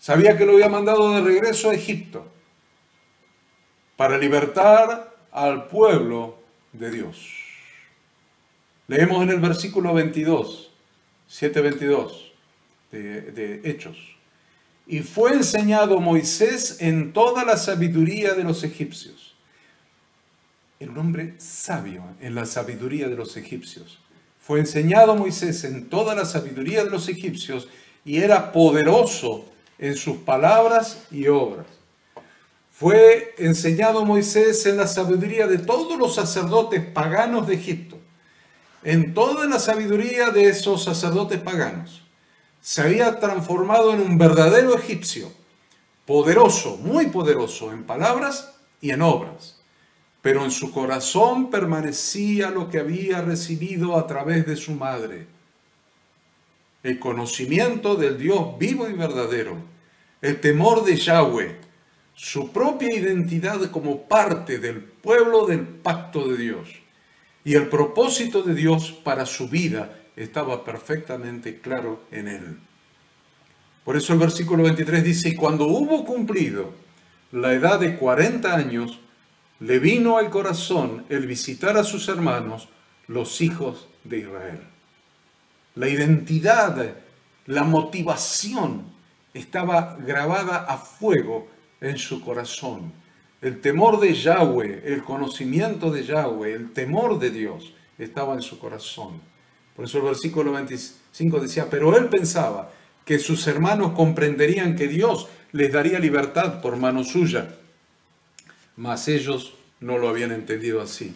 Sabía que lo había mandado de regreso a Egipto para libertar al pueblo de Dios. Leemos en el versículo 22, 7:22 de Hechos. Y fue enseñado Moisés en toda la sabiduría de los egipcios. Era un hombre sabio en la sabiduría de los egipcios. Fue enseñado Moisés en toda la sabiduría de los egipcios y era poderoso en sus palabras y obras. Fue enseñado Moisés en la sabiduría de todos los sacerdotes paganos de Egipto. En toda la sabiduría de esos sacerdotes paganos. Se había transformado en un verdadero egipcio, poderoso, muy poderoso en palabras y en obras, pero en su corazón permanecía lo que había recibido a través de su madre, el conocimiento del Dios vivo y verdadero, el temor de Yahweh, su propia identidad como parte del pueblo del pacto de Dios, y el propósito de Dios para su vida estaba perfectamente claro en él. Por eso el versículo 23 dice: y cuando hubo cumplido la edad de 40 años, le vino al corazón el visitar a sus hermanos, los hijos de Israel. La identidad, la motivación estaba grabada a fuego en su corazón. El temor de Yahweh, el conocimiento de Yahweh, el temor de Dios estaba en su corazón. Por eso el versículo 25 decía: pero él pensaba que sus hermanos comprenderían que Dios les daría libertad por mano suya. Mas ellos no lo habían entendido así.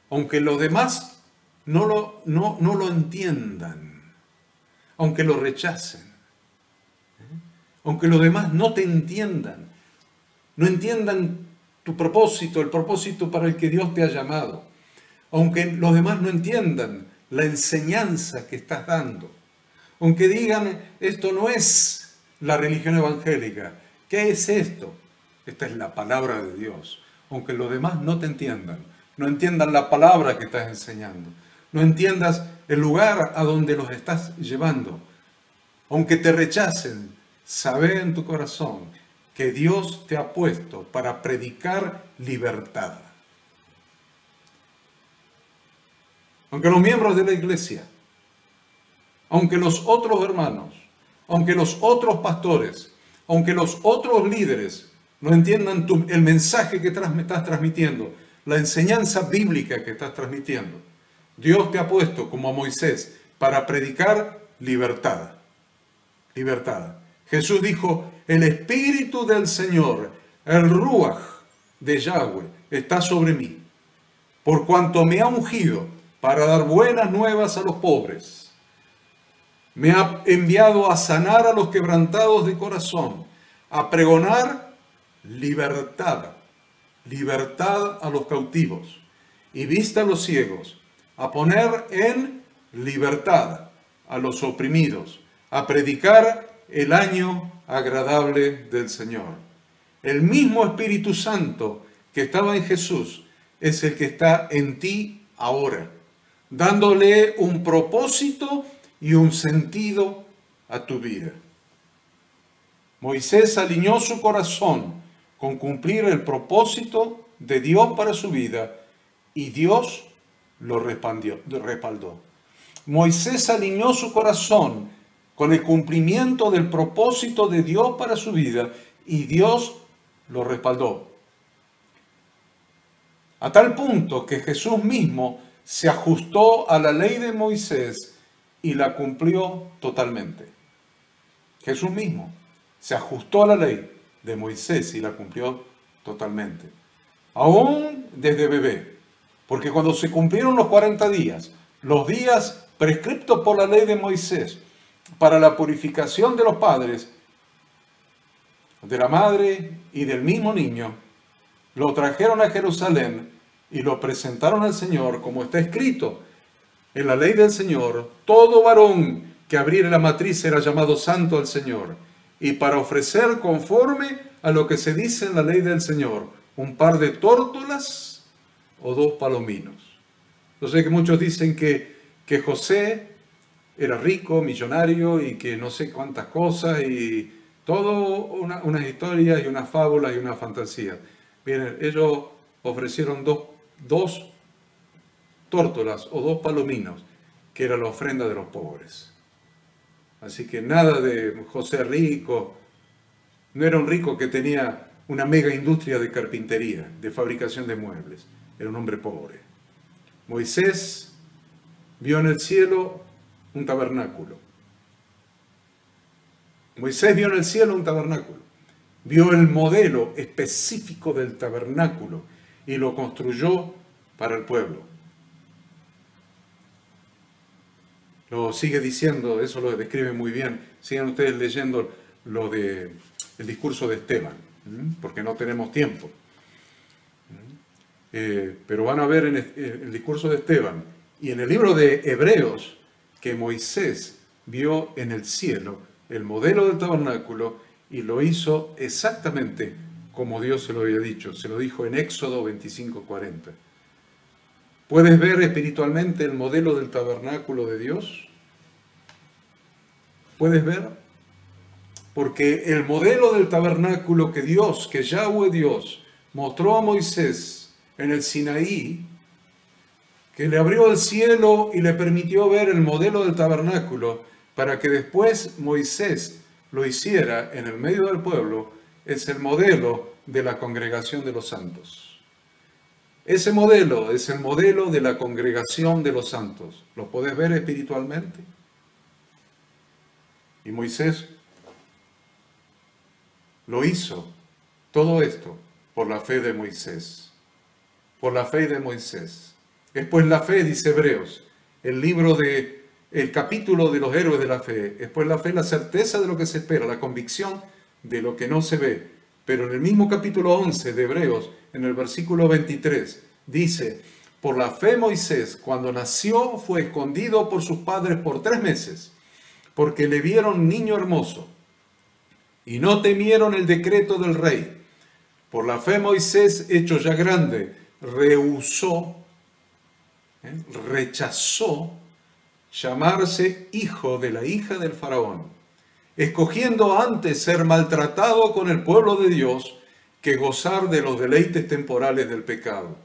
Aunque los demás no lo entiendan, aunque lo rechacen, aunque los demás no te entiendan, no entiendan tu propósito, el propósito para el que Dios te ha llamado, aunque los demás no entiendan la enseñanza que estás dando, aunque digan: esto no es la religión evangélica, ¿qué es esto? Esta es la palabra de Dios. Aunque los demás no te entiendan, no entiendan la palabra que estás enseñando, no entiendas el lugar a donde los estás llevando, aunque te rechacen, sabe en tu corazón que Dios te ha puesto para predicar libertad. Aunque los miembros de la iglesia, aunque los otros hermanos, aunque los otros pastores, aunque los otros líderes no entiendan el mensaje que estás transmitiendo, la enseñanza bíblica que estás transmitiendo, Dios te ha puesto como a Moisés para predicar libertad. Libertad. Jesús dijo, el Espíritu del Señor, el Ruaj de Yahweh, está sobre mí, por cuanto me ha ungido para dar buenas nuevas a los pobres. Me ha enviado a sanar a los quebrantados de corazón, a pregonar libertad, libertad a los cautivos y vista a los ciegos, a poner en libertad a los oprimidos, a predicar el año agradable del Señor. El mismo Espíritu Santo que estaba en Jesús es el que está en ti ahora, dándole un propósito y un sentido a tu vida. Moisés alineó su corazón con cumplir el propósito de Dios para su vida y Dios lo respaldó. Moisés alineó su corazón con el cumplimiento del propósito de Dios para su vida y Dios lo respaldó. A tal punto que Jesús mismo se ajustó a la ley de Moisés y la cumplió totalmente. Jesús mismo se ajustó a la ley de Moisés y la cumplió totalmente. Aún desde bebé, porque cuando se cumplieron los 40 días, los días prescriptos por la ley de Moisés para la purificación de los padres, de la madre y del mismo niño, lo trajeron a Jerusalén y lo presentaron al Señor, como está escrito en la ley del Señor: todo varón que abriera la matriz era llamado santo al Señor, y para ofrecer conforme a lo que se dice en la ley del Señor, un par de tórtolas o 2 palominos. Yo sé que muchos dicen que José era rico, millonario y que no sé cuántas cosas y todo unas historias y unas fábulas y una fantasía. Miren, ellos ofrecieron dos tórtolas o 2 palominos, que era la ofrenda de los pobres. Así que nada de José rico. No era un rico que tenía una mega industria de carpintería, de fabricación de muebles. Era un hombre pobre. Moisés vio en el cielo un tabernáculo. Moisés vio en el cielo un tabernáculo. Vio el modelo específico del tabernáculo y lo construyó para el pueblo. Lo sigue diciendo, eso lo describe muy bien. Sigan ustedes leyendo el discurso de Esteban, porque no tenemos tiempo. Pero van a ver en el discurso de Esteban y en el libro de Hebreos que Moisés vio en el cielo el modelo del tabernáculo y lo hizo exactamente como Dios se lo había dicho. Se lo dijo en Éxodo 25:40. ¿Puedes ver espiritualmente el modelo del tabernáculo de Dios? ¿Puedes ver? Porque el modelo del tabernáculo que Yahweh Dios, mostró a Moisés en el Sinaí, que le abrió el cielo y le permitió ver el modelo del tabernáculo para que después Moisés lo hiciera en el medio del pueblo, es el modelo de la congregación de los santos. Ese modelo es el modelo de la congregación de los santos. ¿Lo podés ver espiritualmente? Y Moisés lo hizo, todo esto, por la fe de Moisés. Por la fe de Moisés. Es pues la fe, dice Hebreos, el capítulo de los héroes de la fe. Es pues la fe, la certeza de lo que se espera, la convicción de lo que no se ve. Pero en el mismo capítulo 11 de Hebreos, en el versículo 23, dice: por la fe Moisés, cuando nació, fue escondido por sus padres por 3 meses, porque le vieron niño hermoso, y no temieron el decreto del rey. Por la fe Moisés, hecho ya grande, rechazó llamarse hijo de la hija del faraón, escogiendo antes ser maltratado con el pueblo de Dios que gozar de los deleites temporales del pecado,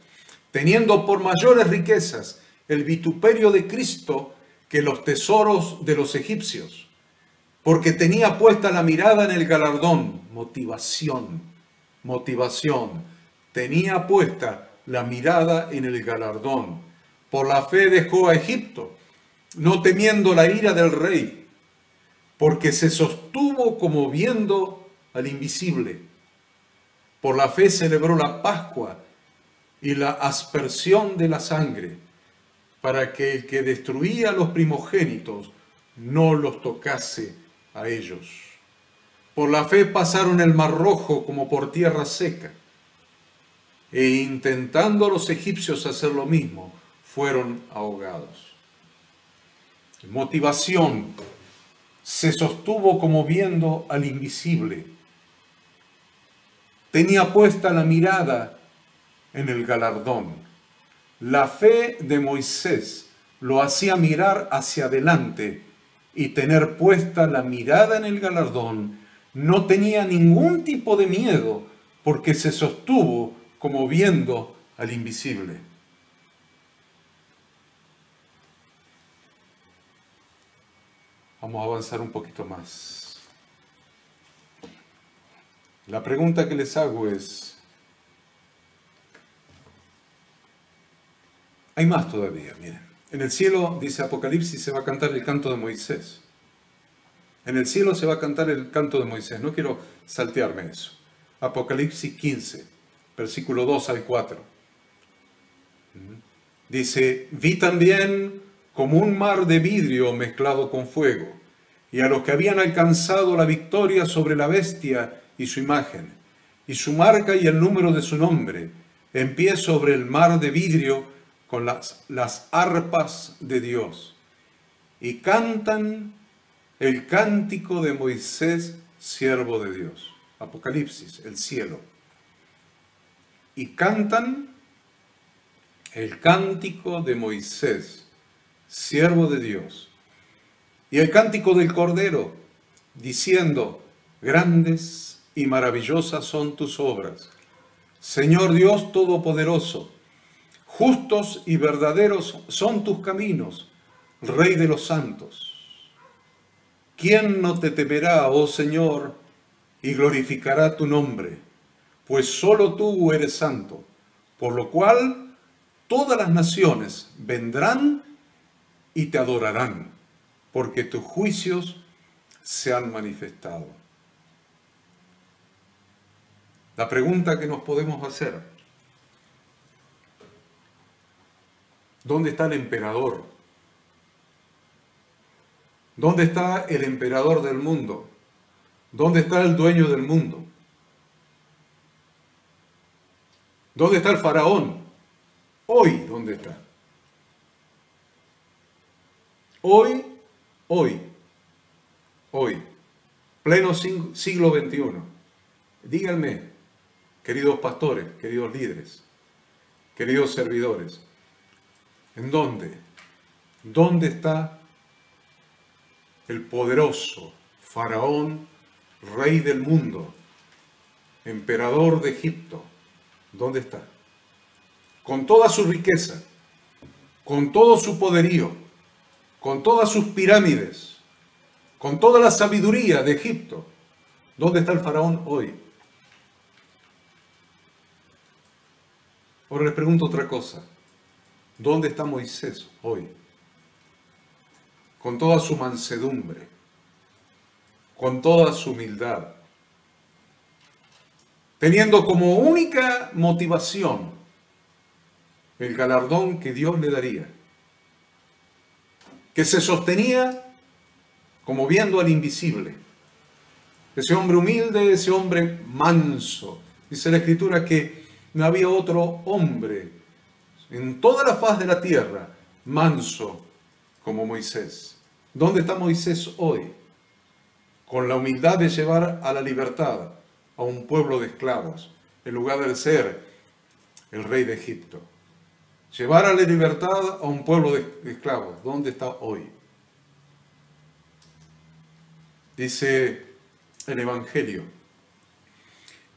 teniendo por mayores riquezas el vituperio de Cristo que los tesoros de los egipcios, porque tenía puesta la mirada en el galardón, motivación, tenía puesta la mirada en el galardón. Por la fe dejó a Egipto, no temiendo la ira del rey, porque se sostuvo como viendo al invisible. Por la fe celebró la Pascua y la aspersión de la sangre, para que el que destruía a los primogénitos no los tocase a ellos. Por la fe pasaron el mar Rojo como por tierra seca, e intentando los egipcios hacer lo mismo, fueron ahogados. Motivación: se sostuvo como viendo al invisible. Tenía puesta la mirada en el galardón. La fe de Moisés lo hacía mirar hacia adelante y tener puesta la mirada en el galardón. No tenía ningún tipo de miedo porque se sostuvo como viendo al invisible. Vamos a avanzar un poquito más. La pregunta que les hago es, hay más todavía, miren. En el cielo, dice Apocalipsis, se va a cantar el canto de Moisés. En el cielo se va a cantar el canto de Moisés. No quiero saltearme eso. Apocalipsis 15, versículo 2 al 4. Dice, vi también como un mar de vidrio mezclado con fuego, y a los que habían alcanzado la victoria sobre la bestia y su imagen, y su marca y el número de su nombre, en pie sobre el mar de vidrio con las arpas de Dios, y cantan el cántico de Moisés, siervo de Dios. Apocalipsis, el cielo. Y cantan el cántico de Moisés, siervo de Dios, y el cántico del Cordero, diciendo, grandes y maravillosas son tus obras, Señor Dios Todopoderoso. Justos y verdaderos son tus caminos, Rey de los santos. ¿Quién no te temerá, oh Señor, y glorificará tu nombre? Pues solo tú eres santo, por lo cual todas las naciones vendrán y te adorarán, porque tus juicios se han manifestado. La pregunta que nos podemos hacer: ¿dónde está el emperador? ¿Dónde está el emperador del mundo? ¿Dónde está el dueño del mundo? ¿Dónde está el faraón? Hoy, ¿dónde está? Hoy, pleno siglo XXI. Díganme, queridos pastores, queridos líderes, queridos servidores, ¿en dónde? ¿Dónde está el poderoso faraón, rey del mundo, emperador de Egipto? ¿Dónde está? Con toda su riqueza, con todo su poderío, con todas sus pirámides, con toda la sabiduría de Egipto, ¿dónde está el faraón hoy? Ahora les pregunto otra cosa. ¿Dónde está Moisés hoy? Con toda su mansedumbre, con toda su humildad, teniendo como única motivación el galardón que Dios le daría, que se sostenía como viendo al invisible. Ese hombre humilde, ese hombre manso. Dice la Escritura que no había otro hombre en toda la faz de la tierra manso como Moisés. ¿Dónde está Moisés hoy? Con la humildad de llevar a la libertad a un pueblo de esclavos, en lugar de ser el rey de Egipto. Llevar a la libertad a un pueblo de esclavos. ¿Dónde está hoy? Dice el Evangelio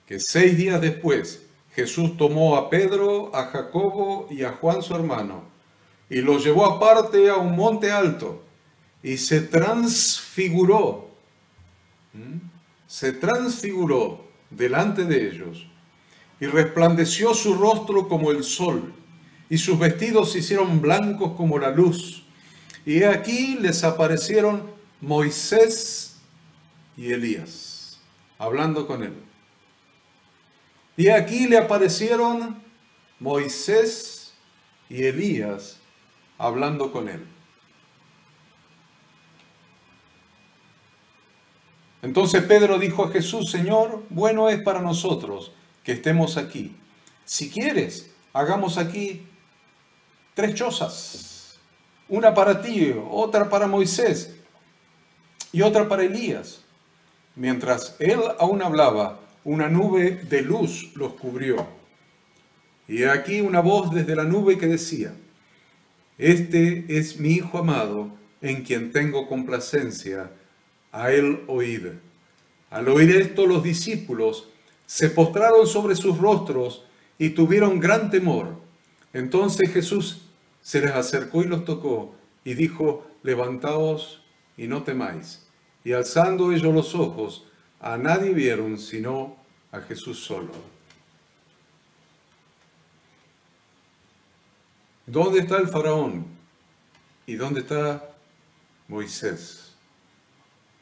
que 6 días después Jesús tomó a Pedro, a Jacobo y a Juan su hermano y los llevó aparte a un monte alto y se transfiguró delante de ellos y resplandeció su rostro como el sol y sus vestidos se hicieron blancos como la luz. Y he aquí les aparecieron Moisés y Elías, hablando con él. Y aquí le aparecieron Moisés y Elías, hablando con él. Entonces Pedro dijo a Jesús: Señor, bueno es para nosotros que estemos aquí. Si quieres, hagamos aquí 3 chozas, una para ti, otra para Moisés y otra para Elías. Mientras él aún hablaba, una nube de luz los cubrió. Y aquí una voz desde la nube que decía: Este es mi Hijo amado, en quien tengo complacencia, a él oíd. Al oír esto, los discípulos se postraron sobre sus rostros y tuvieron gran temor. Entonces Jesús se les acercó y los tocó y dijo: Levantaos y no temáis. Y alzando ellos los ojos, a nadie vieron sino a Jesús solo. ¿Dónde está el faraón? ¿Y dónde está Moisés?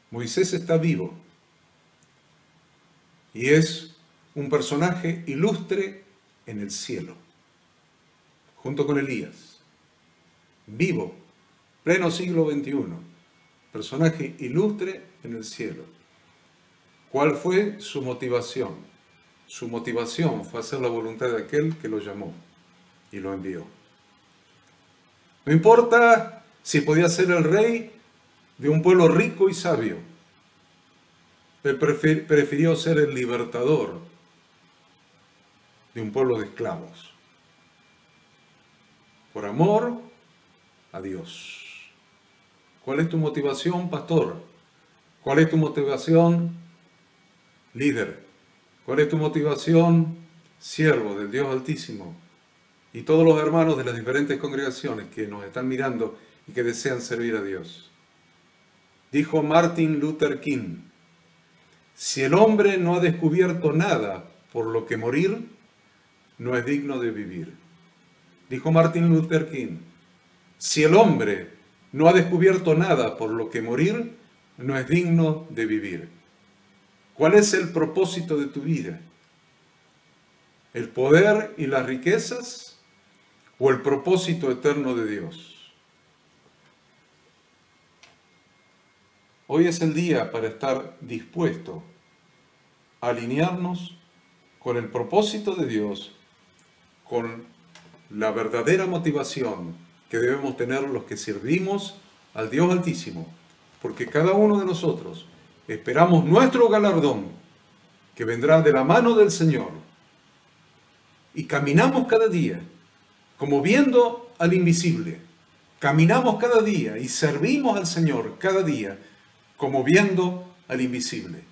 Moisés está vivo y es un personaje ilustre en el cielo, junto con Elías. Vivo, pleno siglo XXI, personaje ilustre en el cielo. ¿Cuál fue su motivación? Su motivación fue hacer la voluntad de aquel que lo llamó y lo envió. No importa si podía ser el rey de un pueblo rico y sabio. Él prefirió ser el libertador de un pueblo de esclavos. Por amor a Dios. ¿Cuál es tu motivación, pastor? ¿Cuál es tu motivación, líder? ¿Cuál es tu motivación, siervo del Dios Altísimo? Y todos los hermanos de las diferentes congregaciones que nos están mirando y que desean servir a Dios. Dijo Martin Luther King: si el hombre no ha descubierto nada por lo que morir, no es digno de vivir. Dijo Martin Luther King: si el hombre no ha descubierto nada por lo que morir, no es digno de vivir. ¿Cuál es el propósito de tu vida? ¿El poder y las riquezas o el propósito eterno de Dios? Hoy es el día para estar dispuesto a alinearnos con el propósito de Dios, con la verdadera motivación que debemos tener los que servimos al Dios Altísimo, porque cada uno de nosotros esperamos nuestro galardón, que vendrá de la mano del Señor, y caminamos cada día como viendo al invisible. Caminamos cada día y servimos al Señor cada día como viendo al invisible.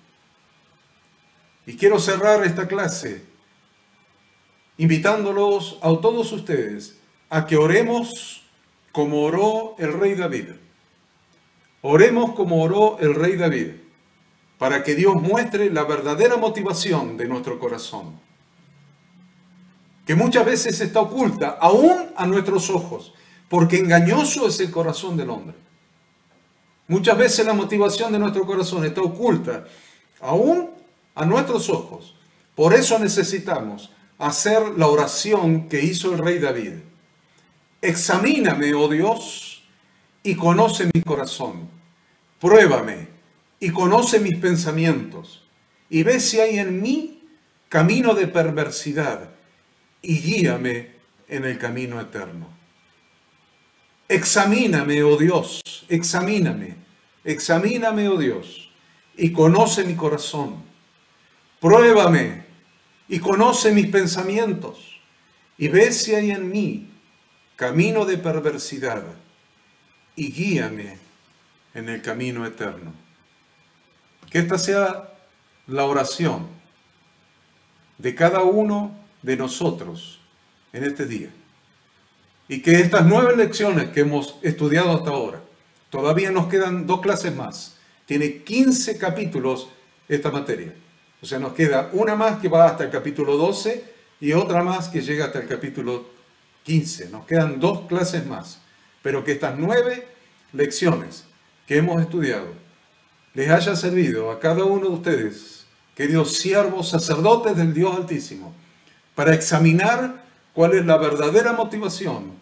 Y quiero cerrar esta clase invitándolos a todos ustedes a que oremos como oró el rey David. Oremos como oró el rey David, para que Dios muestre la verdadera motivación de nuestro corazón, que muchas veces está oculta aún a nuestros ojos, porque engañoso es el corazón del hombre. Muchas veces la motivación de nuestro corazón está oculta aún a nuestros ojos. Por eso necesitamos hacer la oración que hizo el rey David. Examíname, oh Dios, y conoce mi corazón. Pruébame y conoce mis pensamientos, y ve si hay en mí camino de perversidad, y guíame en el camino eterno. Examíname, oh Dios, examíname, oh Dios, y conoce mi corazón. Pruébame y conoce mis pensamientos, y ve si hay en mí camino de perversidad, y guíame en el camino eterno. Que esta sea la oración de cada uno de nosotros en este día. Y que estas 9 lecciones que hemos estudiado hasta ahora, todavía nos quedan 2 clases más. Tiene 15 capítulos esta materia. O sea, nos queda una más que va hasta el capítulo 12 y otra más que llega hasta el capítulo 15. Nos quedan 2 clases más. Pero que estas 9 lecciones que hemos estudiado les haya servido a cada uno de ustedes, queridos siervos, sacerdotes del Dios Altísimo, para examinar cuál es la verdadera motivación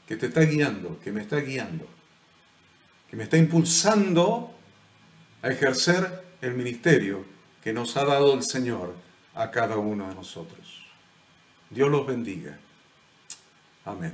que te está guiando, que me está guiando, que me está impulsando a ejercer el ministerio que nos ha dado el Señor a cada uno de nosotros. Dios los bendiga. Amén.